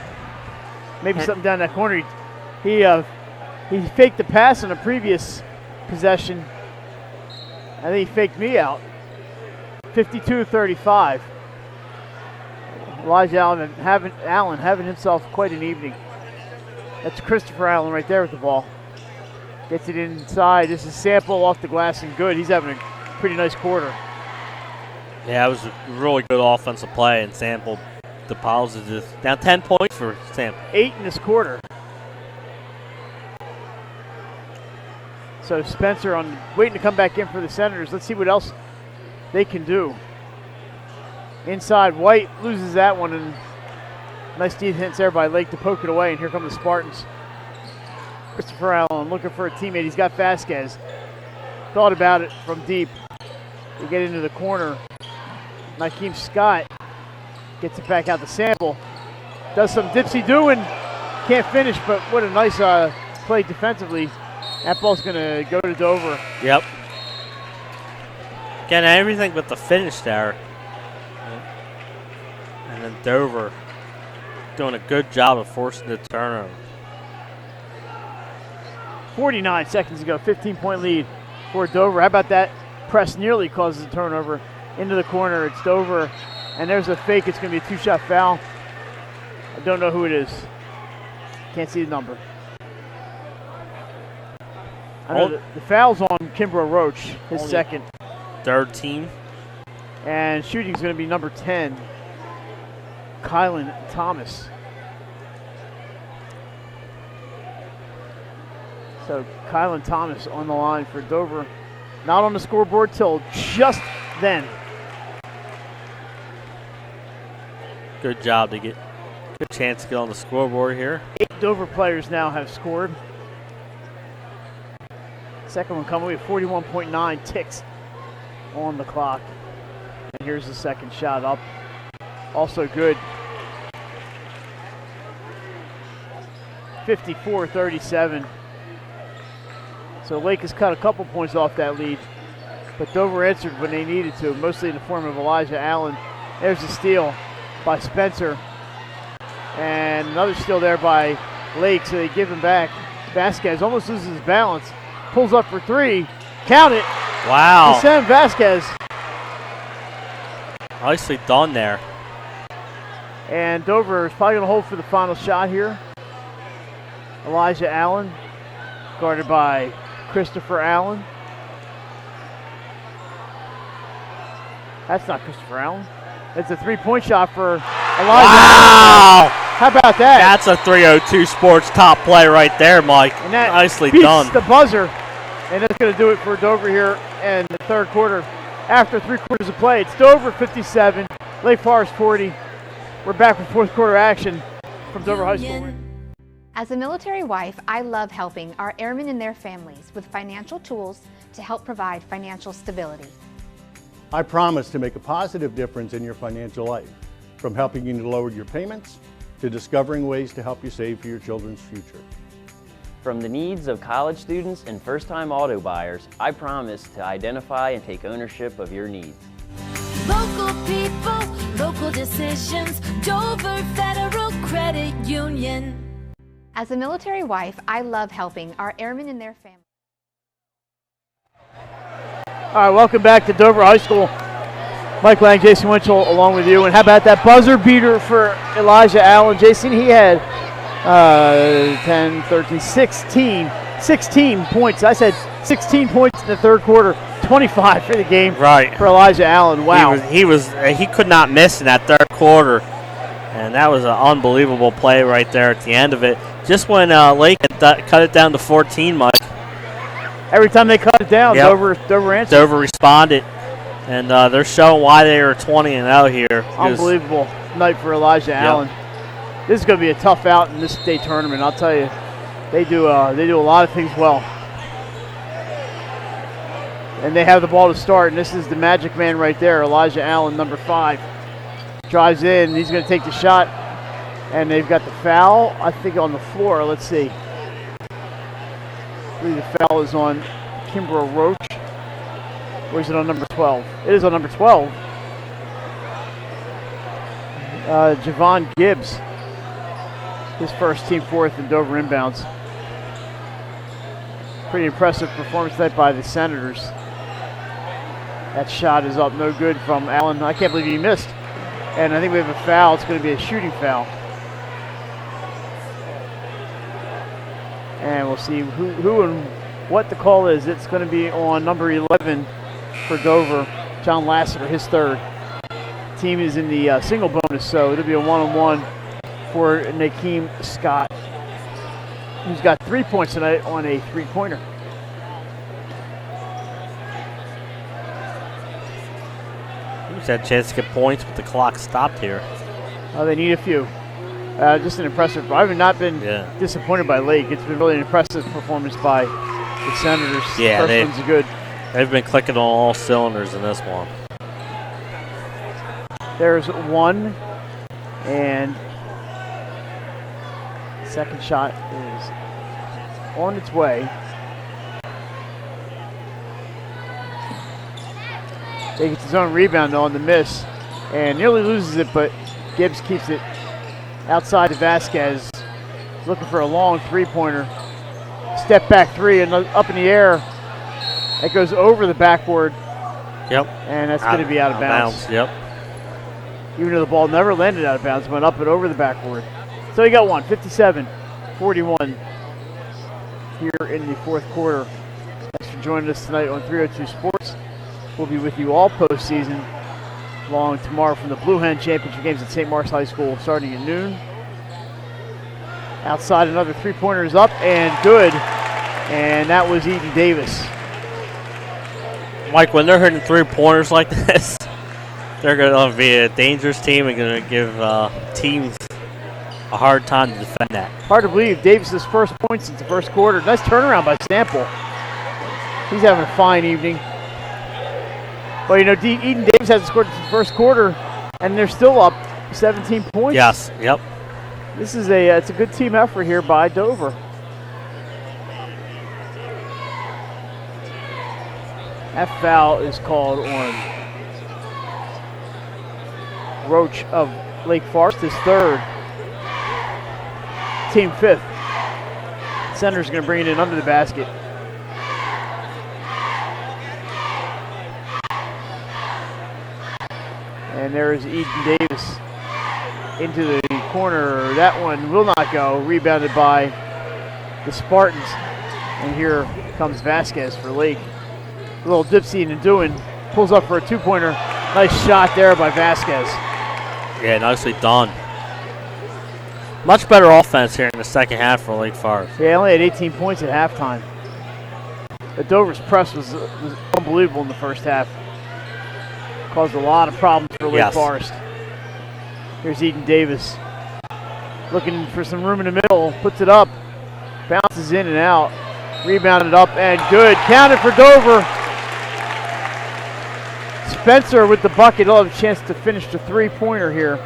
Maybe something down that corner. He faked the pass on a previous possession. I think he faked me out. 52-35. Elijah Allen having himself quite an evening. That's Christopher Allen right there with the ball. Gets it inside. This is Sample off the glass and good. He's having a pretty nice quarter. Yeah, it was a really good offensive play, and Sample deposits this. Now 10 points for Sample. 8 in this quarter. So Spencer waiting to come back in for the Senators. Let's see what else they can do. Inside, White loses that one, and nice defense there by Lake to poke it away, and here come the Spartans. Christopher Allen looking for a teammate. He's got Vasquez. Thought about it from deep. They get into the corner. Nakeem Scott gets it back out to Sample. Does some dipsy-doing. Can't finish, but what a nice play defensively. That ball's going to go to Dover. Yep. Again, everything but the finish there. And then Dover doing a good job of forcing the turnover. 49 seconds ago, 15-point lead for Dover. How about that? Press nearly causes a turnover into the corner. It's Dover, and there's a fake. It's going to be a 2-shot foul. I don't know who it is. Can't see the number. I know the foul's on Kimbrough Roach, his second. Third team. And shooting's going to be number 10, Kylan Thomas. So Kylan Thomas on the line for Dover. Not on the scoreboard till just then. Good job to get good chance to get on the scoreboard here. 8 Dover players now have scored. Second one coming with 41.9 ticks on the clock. And here's the second shot up. Also good. 54-37. So Lake has cut a couple points off that lead. But Dover answered when they needed to, mostly in the form of Elijah Allen. There's a steal by Spencer. And another steal there by Lake, so they give him back. Vasquez almost loses his balance. Pulls up for 3. Count it. Wow. Sam Vasquez. Nicely done there. And Dover is probably going to hold for the final shot here. Elijah Allen, guarded by Christopher Allen. That's not Christopher Allen. It's a three-point shot for Elijah. Wow! How about that? That's a 302 Sports top play right there, Mike. And that Nicely beats done. the buzzer. And that's going to do it for Dover here in the third quarter. After 3 quarters of play, it's Dover 57, Lake Forest 40. We're back with fourth quarter action from Dover High School. As a military wife, I love helping our airmen and their families with financial tools to help provide financial stability. I promise to make a positive difference in your financial life, from helping you to lower your payments to discovering ways to help you save for your children's future. From the needs of college students and first-time auto buyers, I promise to identify and take ownership of your needs. Local people, local decisions. Dover Federal Credit Union. As a military wife, I love helping our airmen and their families. All right, welcome back to Dover High School. Mike Lang, Jason Winchell along with you. And how about that buzzer beater for Elijah Allen? Jason, he had 10, 13, 16 points. I said 16 points in the third quarter, 25 for the game. Right. For Elijah Allen. Wow. He could not miss in that third quarter. And that was an unbelievable play right there at the end of it. Just when Lake had cut it down to 14, Mike. Every time they cut it down, yep. Dover answered. Dover responded. And they're showing why they are 20-0 here. Unbelievable night for Elijah Allen. This is going to be a tough out in this state tournament. I'll tell you, they do a lot of things well. And they have the ball to start, and this is the magic man right there, Elijah Allen, number 5. Drives in, and he's going to take the shot. And they've got the foul, I think, on the floor. Let's see. I believe the foul is on Kimbrough Roach. Or is it on number 12? It is on number 12. Javon Gibbs. His first team fourth in Dover inbounds. Pretty impressive performance tonight by the Senators. That shot is up, no good from Allen. I can't believe he missed. And I think we have a foul. It's going to be a shooting foul. And we'll see who and what the call is. It's going to be on number 11 for Dover, John Lassiter, his third. Team is in the single bonus, so it'll be a one-on-one for Nakeem Scott, who's got 3 points tonight on a three-pointer. He's had a chance to get points, but the clock stopped here. They need a few. Just an impressive. I've not been disappointed by Lake. It's been really an impressive performance by the Senators. Yeah, First one's good. They've been clicking on all cylinders in this one. There's one, and second shot is on its way. He gets his own rebound though on the miss and nearly loses it, but Gibbs keeps it outside to Vasquez. Looking for a long three-pointer. Step back three and up in the air. That goes over the backboard. Yep. And that's going to be out of bounds. Yep. Even though the ball never landed out of bounds, went up and over the backboard. So he got one, 57-41 here in the fourth quarter. Thanks for joining us tonight on 302 Sports. We'll be with you all postseason, along tomorrow from the Blue Hen Championship games at St. Mark's High School starting at noon. Outside, another three-pointer is up and good, and that was Eden Davis. Mike, when they're hitting three-pointers like this, they're going to be a dangerous team and going to give teams a hard time to defend that. Hard to believe, Davis's first points since the first quarter. Nice turnaround by Stample. He's having a fine evening. Well, you know, Eden Davis hasn't scored since the first quarter, and they're still up 17 points. Yes, yep. This is it's a good team effort here by Dover. That foul is called on Roach of Lake Forest, his third. Team fifth. Center's going to bring it in under the basket. And there is Eden Davis into the corner. That one will not go. Rebounded by the Spartans. And here comes Vasquez for Lake. A little dipsy and doing. Pulls up for a two-pointer. Nice shot there by Vasquez. Yeah, nicely done. Much better offense here in the second half for Lake Forest. Yeah, only had 18 points at halftime. But Dover's press was unbelievable in the first half. Caused a lot of problems for Lake Forest. Here's Eden Davis. Looking for some room in the middle. Puts it up. Bounces in and out. Rebounded up and good. Counted for Dover. Spencer with the bucket. He'll have a chance to finish the three-pointer here.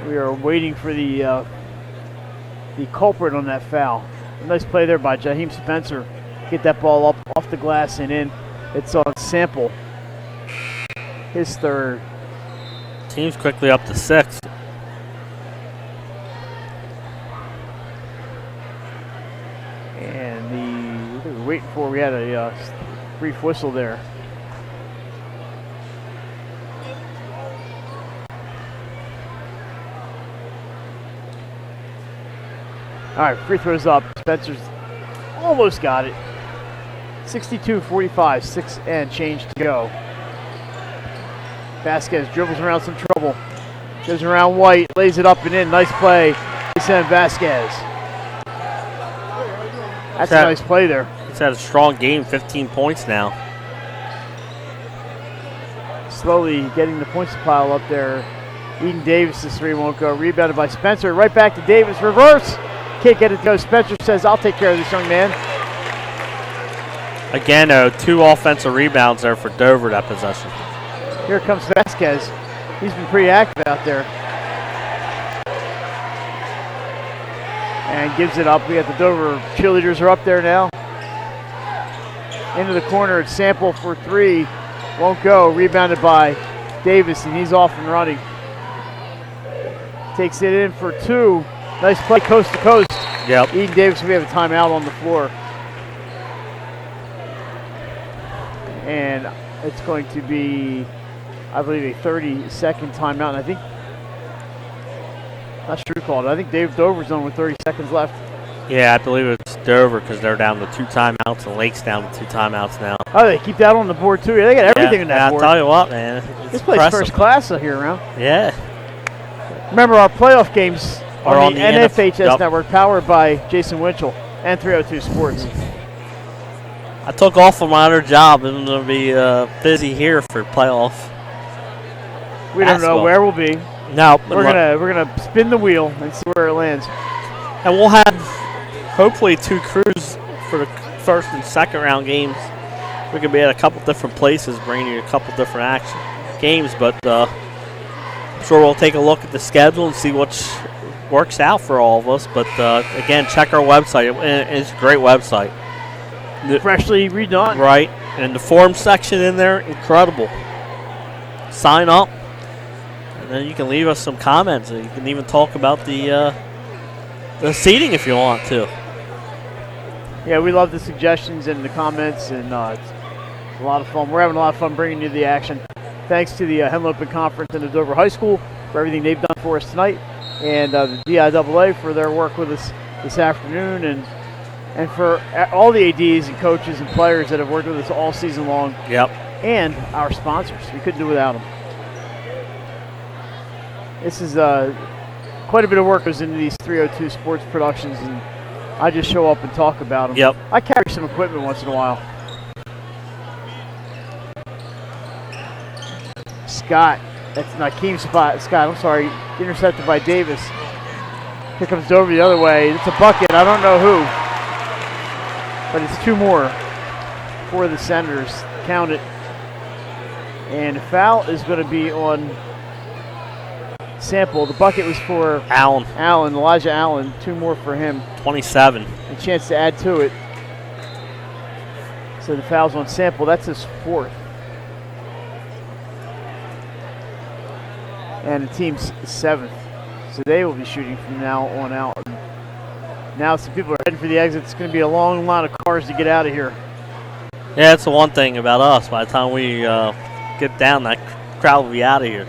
We are waiting for the culprit on that foul. Nice play there by Jaheim Spencer. Get that ball up off the glass and in. It's on Sample. His third. Team's quickly up to 6. And what we were waiting for, we had a brief whistle there. All right, free throws up. Spencer's almost got it. 62-45, 6 and change to go. Vasquez dribbles around some trouble. Goes around White, lays it up and in. Nice play. Jason Vasquez. That's a nice play there. He's had a strong game, 15 points now. Slowly getting the points to pile up there. Eden Davis' three won't go. Rebounded by Spencer. Right back to Davis. Reverse. Can't get it to go. Spencer says, I'll take care of this young man. Again, 2 offensive rebounds there for Dover that possession. Here comes Vasquez. He's been pretty active out there. And gives it up. We got the Dover cheerleaders are up there now. Into the corner. It's Sample for 3. Won't go. Rebounded by Davis, and he's off and running. Takes it in for 2. Nice play coast to coast. Yep. Eden Davis, we have a timeout on the floor. And it's going to be, I believe, a 30-second timeout. And I think, not sure who called it. I think Dave Dover's on with 30 seconds left. Yeah, I believe it's Dover because they're down to 2 timeouts and Lake's down to 2 timeouts now. Oh, they keep that on the board too. They got everything on that board. I'll tell you what, man. This place's first class here around. Yeah. Remember, our playoff games are on the NFHS network, powered by Jason Winchell and 302 Sports. I took off on my other job and I'm going to be busy here for playoff. We don't know where we'll be. No, we're gonna spin the wheel and see where it lands. And we'll have hopefully 2 crews for the first and second round games. We could be at a couple different places, bringing you a couple different games, but I'm sure we'll take a look at the schedule and see what works out for all of us. But again, check our website. It's a great website. Freshly redone. Right. And the form section in there, incredible. Sign up. And then you can leave us some comments. You can even talk about the seating if you want to. Yeah, we love the suggestions and the comments, and it's a lot of fun. We're having a lot of fun bringing you the action. Thanks to the Henlopen Conference and the Dover High School for everything they've done for us tonight, and the DIAA for their work with us this afternoon, and for all the ADs and coaches and players that have worked with us all season long. Yep. And our sponsors. We couldn't do it without them. This is quite a bit of work goes into these 302 Sports productions, and I just show up and talk about them. Yep. I carry some equipment once in a while. Scott, that's Nakeem's spot. Scott, I'm sorry, intercepted by Davis. Here comes Dover the other way. It's a bucket. I don't know who, but it's 2 more for the Senators. Count it. And the foul is going to be on Sample. The bucket was for Allen, Elijah Allen. 2 more for him. 27. A chance to add to it. So the foul's on Sample. That's his 4th. And the team's 7th. So they will be shooting from now on out. Now some people are heading for the exit. It's going to be a long line of cars to get out of here. Yeah, that's the one thing about us. By the time we get down, that crowd will be out of here.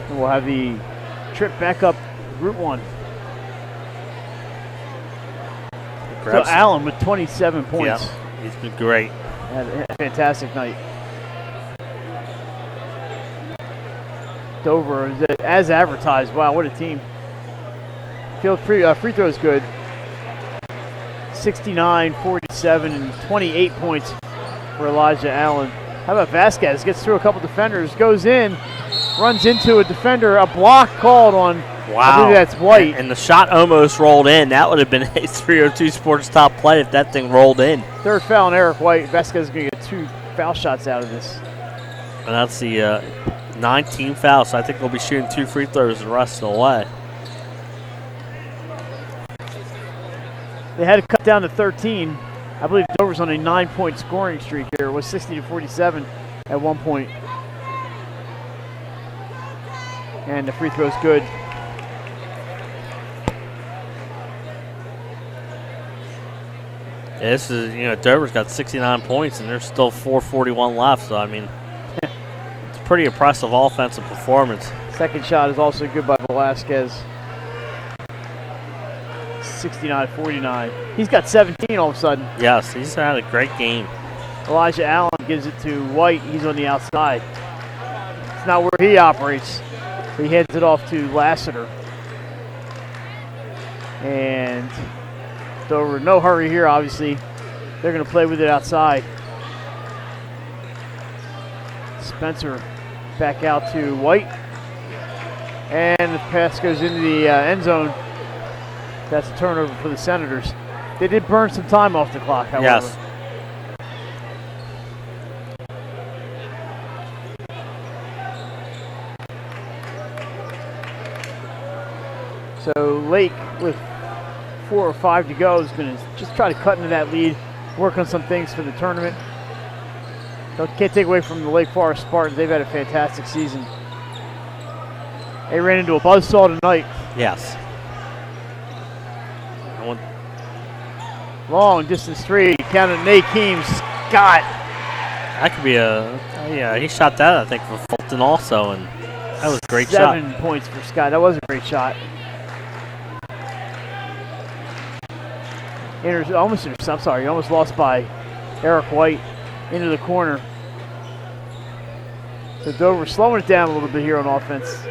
And we'll have the trip back up Route 1. So Allen with 27 points. Yeah, he's been great. Had a fantastic night. Dover, as advertised. Wow, what a team. Field free throw is good. 69, 47, and 28 points for Elijah Allen. How about Vasquez? Gets through a couple defenders, goes in, runs into a defender. A block called on, Wow. I believe that's White. And the shot almost rolled in. That would have been a 302 Sports top play if that thing rolled in. Third foul on Eric White. Vasquez is going to get 2 foul shots out of this. And that's the 19 fouls, so I think we'll be shooting 2 free throws the rest of the way. They had to cut down to 13. I believe Dover's on a 9-point scoring streak here. It was 60-47 at one point. And the free throw's good. Yeah, this is, Dover's got 69 points and there's still 4:41 left. So, I mean, it's a pretty impressive offensive performance. Second shot is also good by Velasquez. 69-49. He's got 17 all of a sudden. Yes, he's had a great game. Elijah Allen gives it to White. He's on the outside. It's not where he operates. He hands it off to Lassiter. And Dover, no hurry here, obviously. They're going to play with it outside. Spencer back out to White. And the pass goes into the end zone. That's a turnover for the Senators. They did burn some time off the clock, however. Yes. So Lake, with 4 or 5 to go, is going to just try to cut into that lead, work on some things for the tournament. Can't take away from the Lake Forest Spartans. They've had a fantastic season. They ran into a buzzsaw tonight. Yes. Long distance three, counted Nakeem Scott. That could be he shot that, I think, for Fulton also, and that was a great shot. 7 points for Scott. That was a great shot. Almost lost by Eric White into the corner. So Dover slowing it down a little bit here on offense.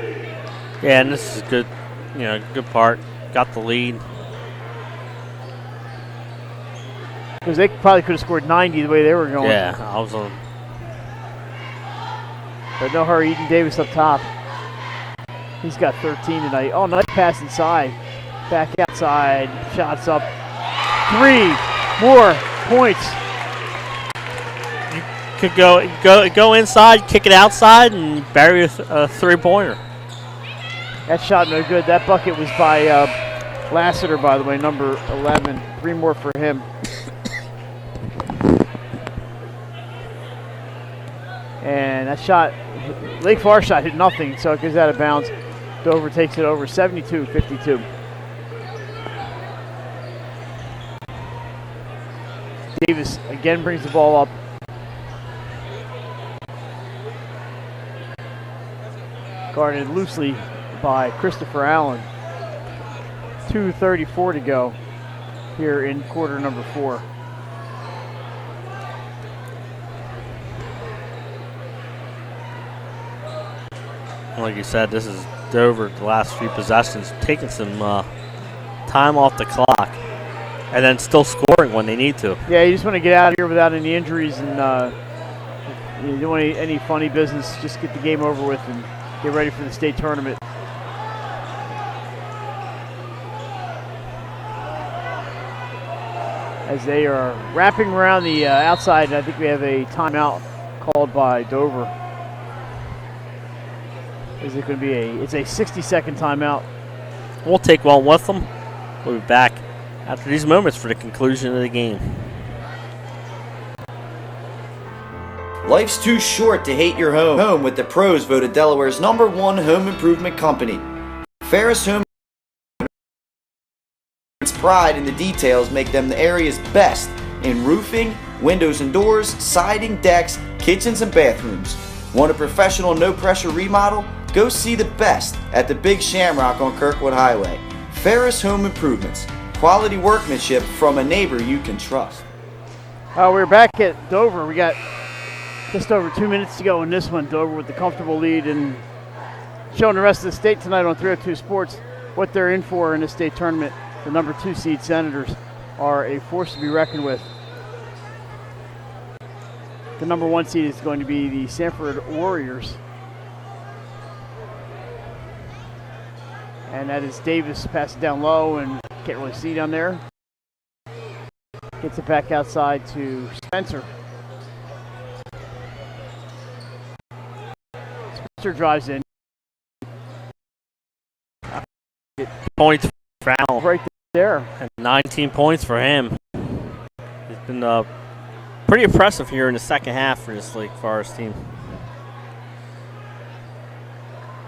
Yeah, and this is good, good part. Got the lead. Because they probably could have scored 90 the way they were going. Yeah, I was on. But no hurry, Eden Davis up top. He's got 13 tonight. Oh, nice pass inside. Back outside, shots up. 3 more points. You could go inside, kick it outside, and bury a three-pointer. That shot no good. That bucket was by Lassiter, by the way, number 11. 3 more for him. And that shot, Lake Forest shot hit nothing, so it goes out of bounds. Dover takes it over 72-52. Davis again brings the ball up. Guarded loosely by Christopher Allen. 2:34 to go here in quarter number 4. Like you said, this is Dover, the last few possessions, taking some time off the clock and then still scoring when they need to. Yeah, you just want to get out of here without any injuries, and you don't want any funny business. Just get the game over with and get ready for the state tournament. As they are wrapping around the outside, I think we have a timeout called by Dover. Is it going to be it's a 60-second timeout? We'll take one with them. We'll be back after these moments for the conclusion of the game. Life's too short to hate your home. Home with the pros voted Delaware's #1 home improvement company. Ferris Home Improvement's pride in the details make them the area's best in roofing, windows and doors, siding, decks, kitchens and bathrooms. Want a professional no-pressure remodel? Go see the best at the Big Shamrock on Kirkwood Highway. Ferris Home Improvements. Quality workmanship from a neighbor you can trust. We're back at Dover. We got just over 2 minutes to go in this one. Dover with the comfortable lead and showing the rest of the state tonight on 302 Sports what they're in for in the state tournament. The number 2 seed Senators are a force to be reckoned with. The number 1 seed is going to be the Sanford Warriors. And that is Davis, pass it down low and can't really see down there. Gets it back outside to Spencer. Spencer drives in. Points for Allen. Right there. And 19 points for him. He's been pretty impressive here in the second half for this Lake Forest team.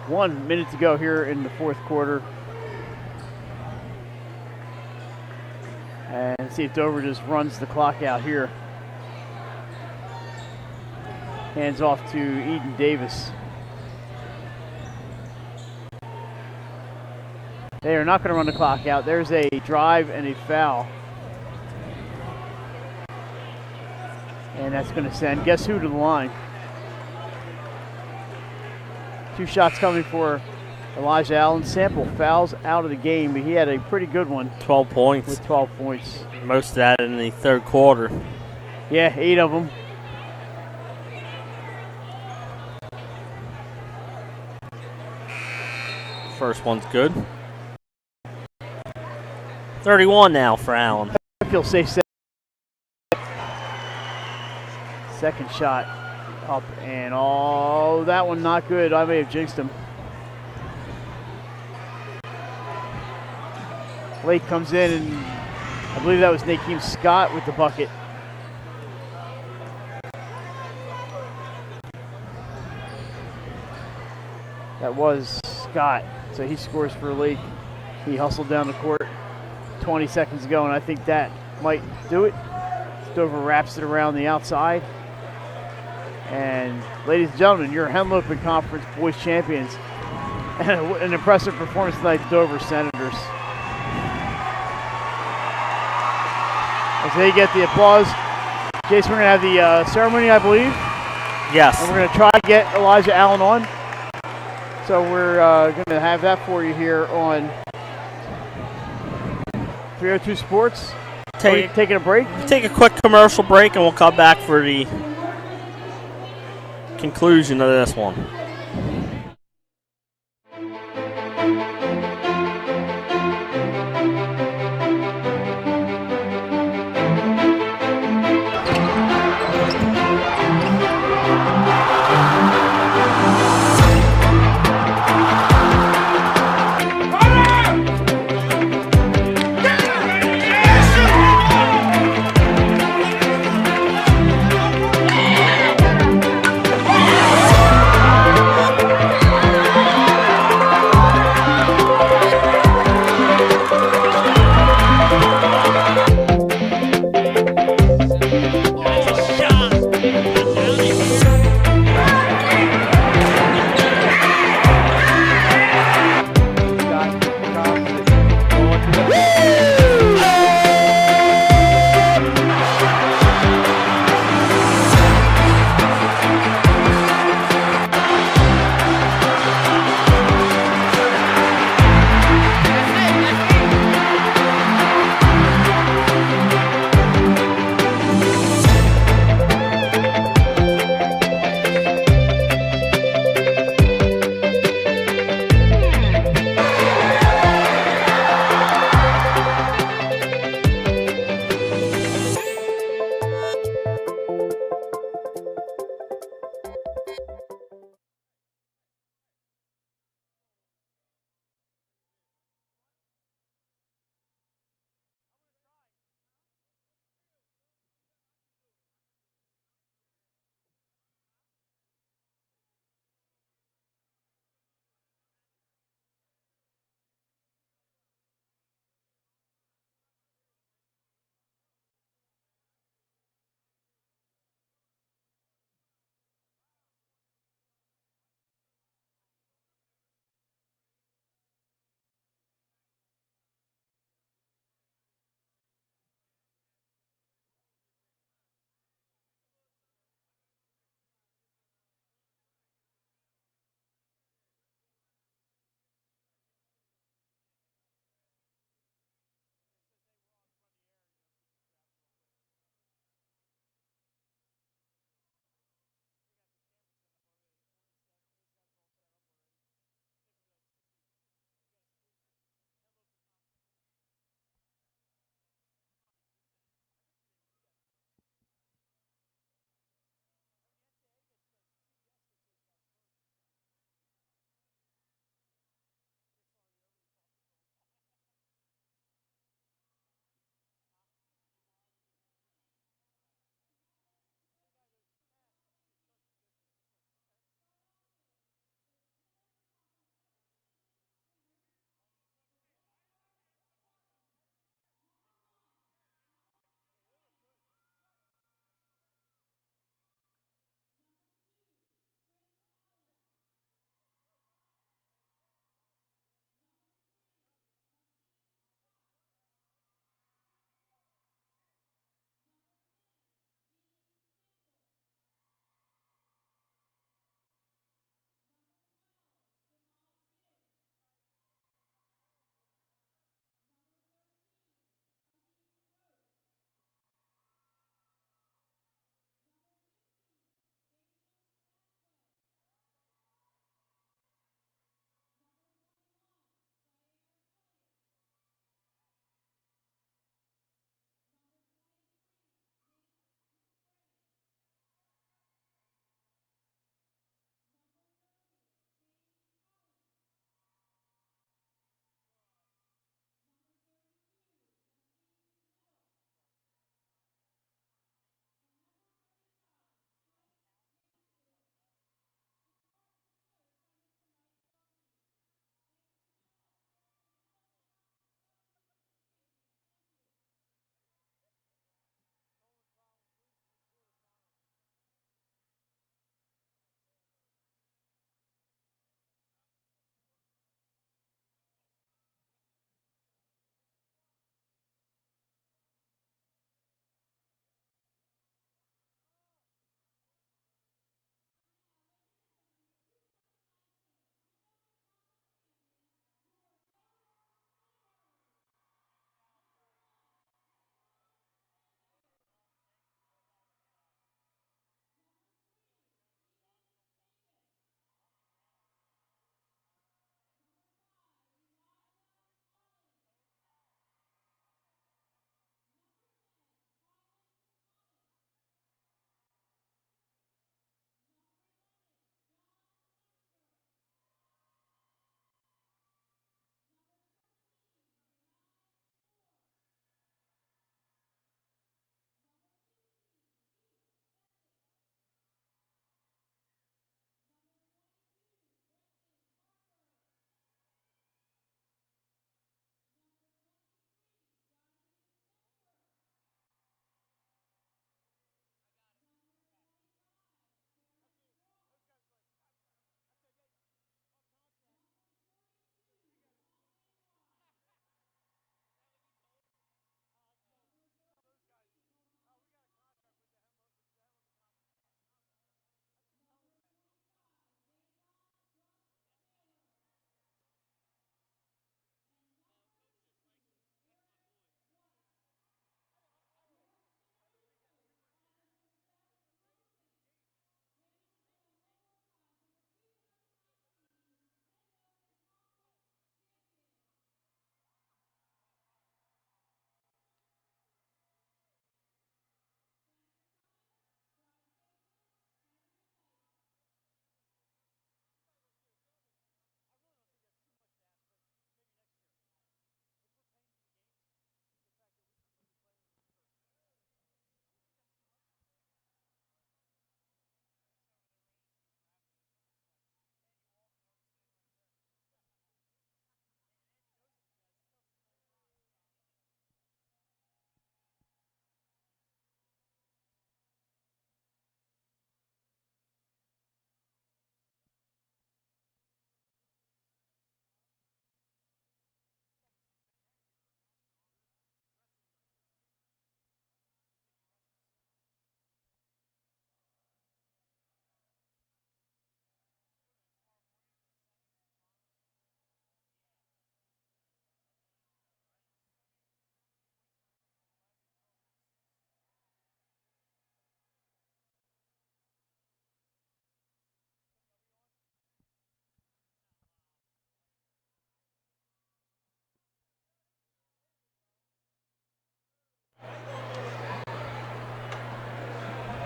1 minute to go here in the fourth quarter. And see if Dover just runs the clock out here. Hands off to Eden Davis. They are not going to run the clock out. There's a drive and a foul. And that's going to send guess who to the line. 2 shots coming for Elijah Allen. Sample fouls out of the game, but he had a pretty good one. 12 points. With 12 points. Most of that in the third quarter. Yeah, 8 of them. First one's good. 31 now for Allen. I feel safe. Second shot up and that one not good. I may have jinxed him. Lake comes in and I believe that was Nakeem Scott with the bucket. That was Scott. So he scores for Lake. He hustled down the court 20 seconds ago, and I think that might do it. Dover wraps it around the outside. And ladies and gentlemen, your Henlopen Conference Boys Champions. And an impressive performance tonight, Dover Senators. As they get the applause. Jason, we're going to have the ceremony, I believe. Yes. And we're going to try to get Elijah Allen on. So we're going to have that for you here on 302 Sports. Taking a break? Take a quick commercial break and we'll come back for the conclusion of this one.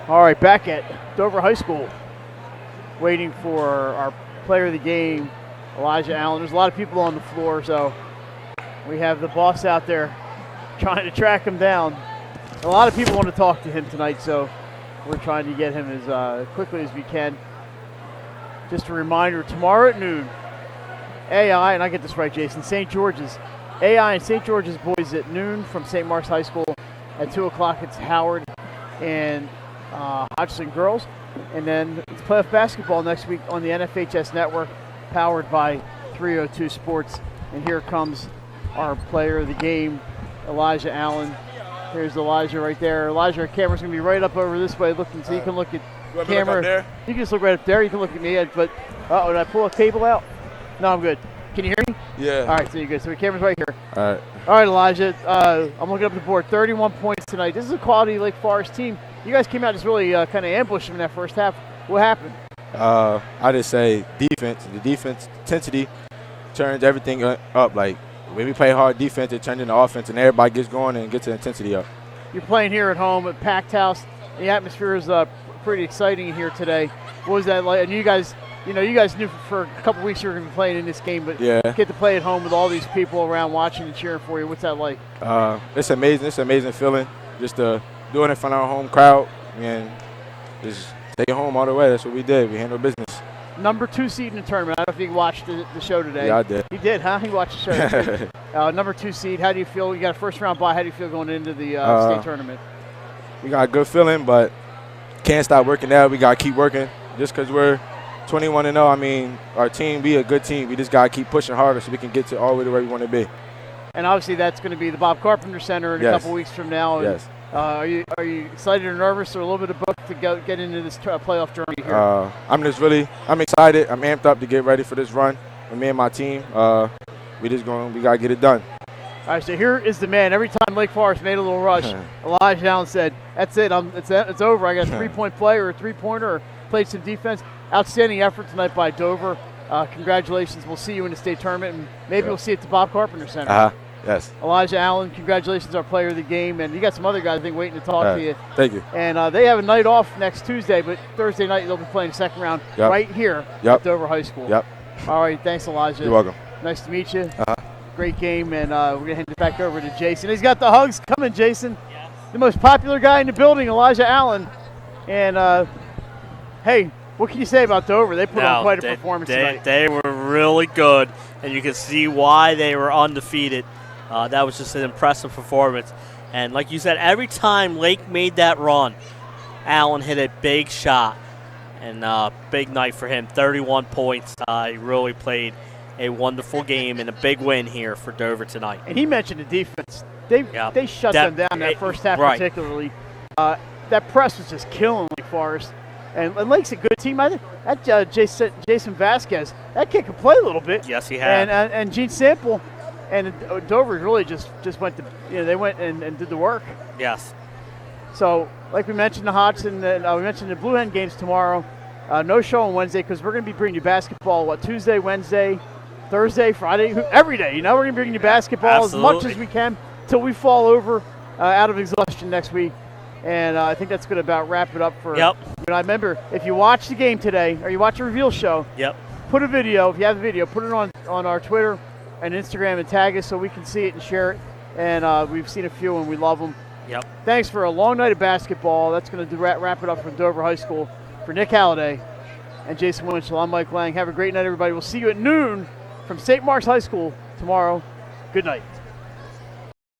All right, back at Dover High School, waiting for our player of the game, Elijah Allen. There's a lot of people on the floor, so we have the boss out there trying to track him down. A lot of people want to talk to him tonight, so we're trying to get him as quickly as we can. Just a reminder, tomorrow at noon, AI, and I get this right, Jason, St. George's. AI and St. George's boys at noon from St. Mark's High School. At 2 o'clock, it's Howard and Hodgson girls. And then it's playoff basketball next week on the NFHS network, powered by 302 Sports. And here comes our player of the game, Elijah Allen. Here's Elijah right there. Elijah, our camera's going to be right up over this way looking, so you can look at the camera. You can just look right up there. You can look at me. But, did I pull a cable out? No, I'm good. Can you hear me? Yeah. All right, so you're good. So the camera's right here. All right. All right, Elijah. I'm looking up the board. 31 points tonight. This is a quality Lake Forest team. You guys came out just really kind of ambushed in that first half. What happened? I just say defense. The defense intensity turns everything up. Like when we play hard defense, it turns into offense, and everybody gets going and gets the intensity up. You're playing here at home at packed house. The atmosphere is pretty exciting here today. What was that like? And you guys knew for a couple weeks you were going to be playing in this game, but get to play at home with all these people around watching and cheering for you. What's that like? It's amazing. It's an amazing feeling just doing it in front of our home crowd and just take it home all the way. That's what we did. We handled business. Number 2 seed in the tournament. I don't know if you watched the show today. Yeah, I did. You did, huh? He watched the show. Number 2 seed. How do you feel? You got a first round bye. How do you feel going into the state tournament? We got a good feeling, but can't stop working out. We got to keep working. Just because we're 21-0, I mean, our team, we a good team. We just got to keep pushing harder so we can get to all the way to where we want to be. And obviously that's going to be the Bob Carpenter Center in a couple weeks from now. And, yes. Are you excited or nervous or a little bit of both to get into this playoff journey here? I'm excited. I'm amped up to get ready for this run with me and my team. We got to get it done. All right, so here is the man. Every time Lake Forest made a little rush, Elijah Allen said, that's it. It's over. I got a 3-point play or a 3-pointer or played some defense. Outstanding effort tonight by Dover. Congratulations. We'll see you in the state tournament, and maybe we'll see you at the Bob Carpenter Center. Yes. Elijah Allen, congratulations, our player of the game. And you got some other guys, I think, waiting to talk to you. Thank you. And they have a night off next Tuesday, but Thursday night they'll be playing the second round right here at Dover High School. Yep. All right, thanks, Elijah. You're welcome. Nice to meet you. Great game, and we're going to hand it back over to Jason. He's got the hugs coming, Jason. Yes. The most popular guy in the building, Elijah Allen. And, hey, what can you say about Dover? They put on quite a performance tonight. They were really good, and you can see why they were undefeated. That was just an impressive performance. And like you said, every time Lake made that run, Allen hit a big shot. And big night for him, 31 points. He really played a wonderful game and a big win here for Dover tonight. And he mentioned the defense. They shut them down that first half particularly. That press was just killing Lake Forest. And Lake's a good team. I think that Jason Vasquez, that kid can play a little bit. Yes, he has. And Gene Sample and Dover really just went to, they went and did the work. Yes. So, like we mentioned the Hodgson, we mentioned the Blue Hen games tomorrow. No show on Wednesday because we're going to be bringing you basketball, Tuesday, Wednesday, Thursday, Friday, every day. We're going to bring you basketball as much as we can until we fall over out of exhaustion next week. And I think that's going to about wrap it up for. Yep. I remember if you watch the game today or you watch a reveal show. Yep. Put a video. If you have a video, put it on our Twitter and Instagram and tag us so we can see it and share it. And we've seen a few and we love them. Yep. Thanks for a long night of basketball. That's going to wrap it up from Dover High School. For Nick Halliday and Jason Winchell, I'm Mike Lang. Have a great night, everybody. We'll see you at noon from St. Mark's High School tomorrow. Good night.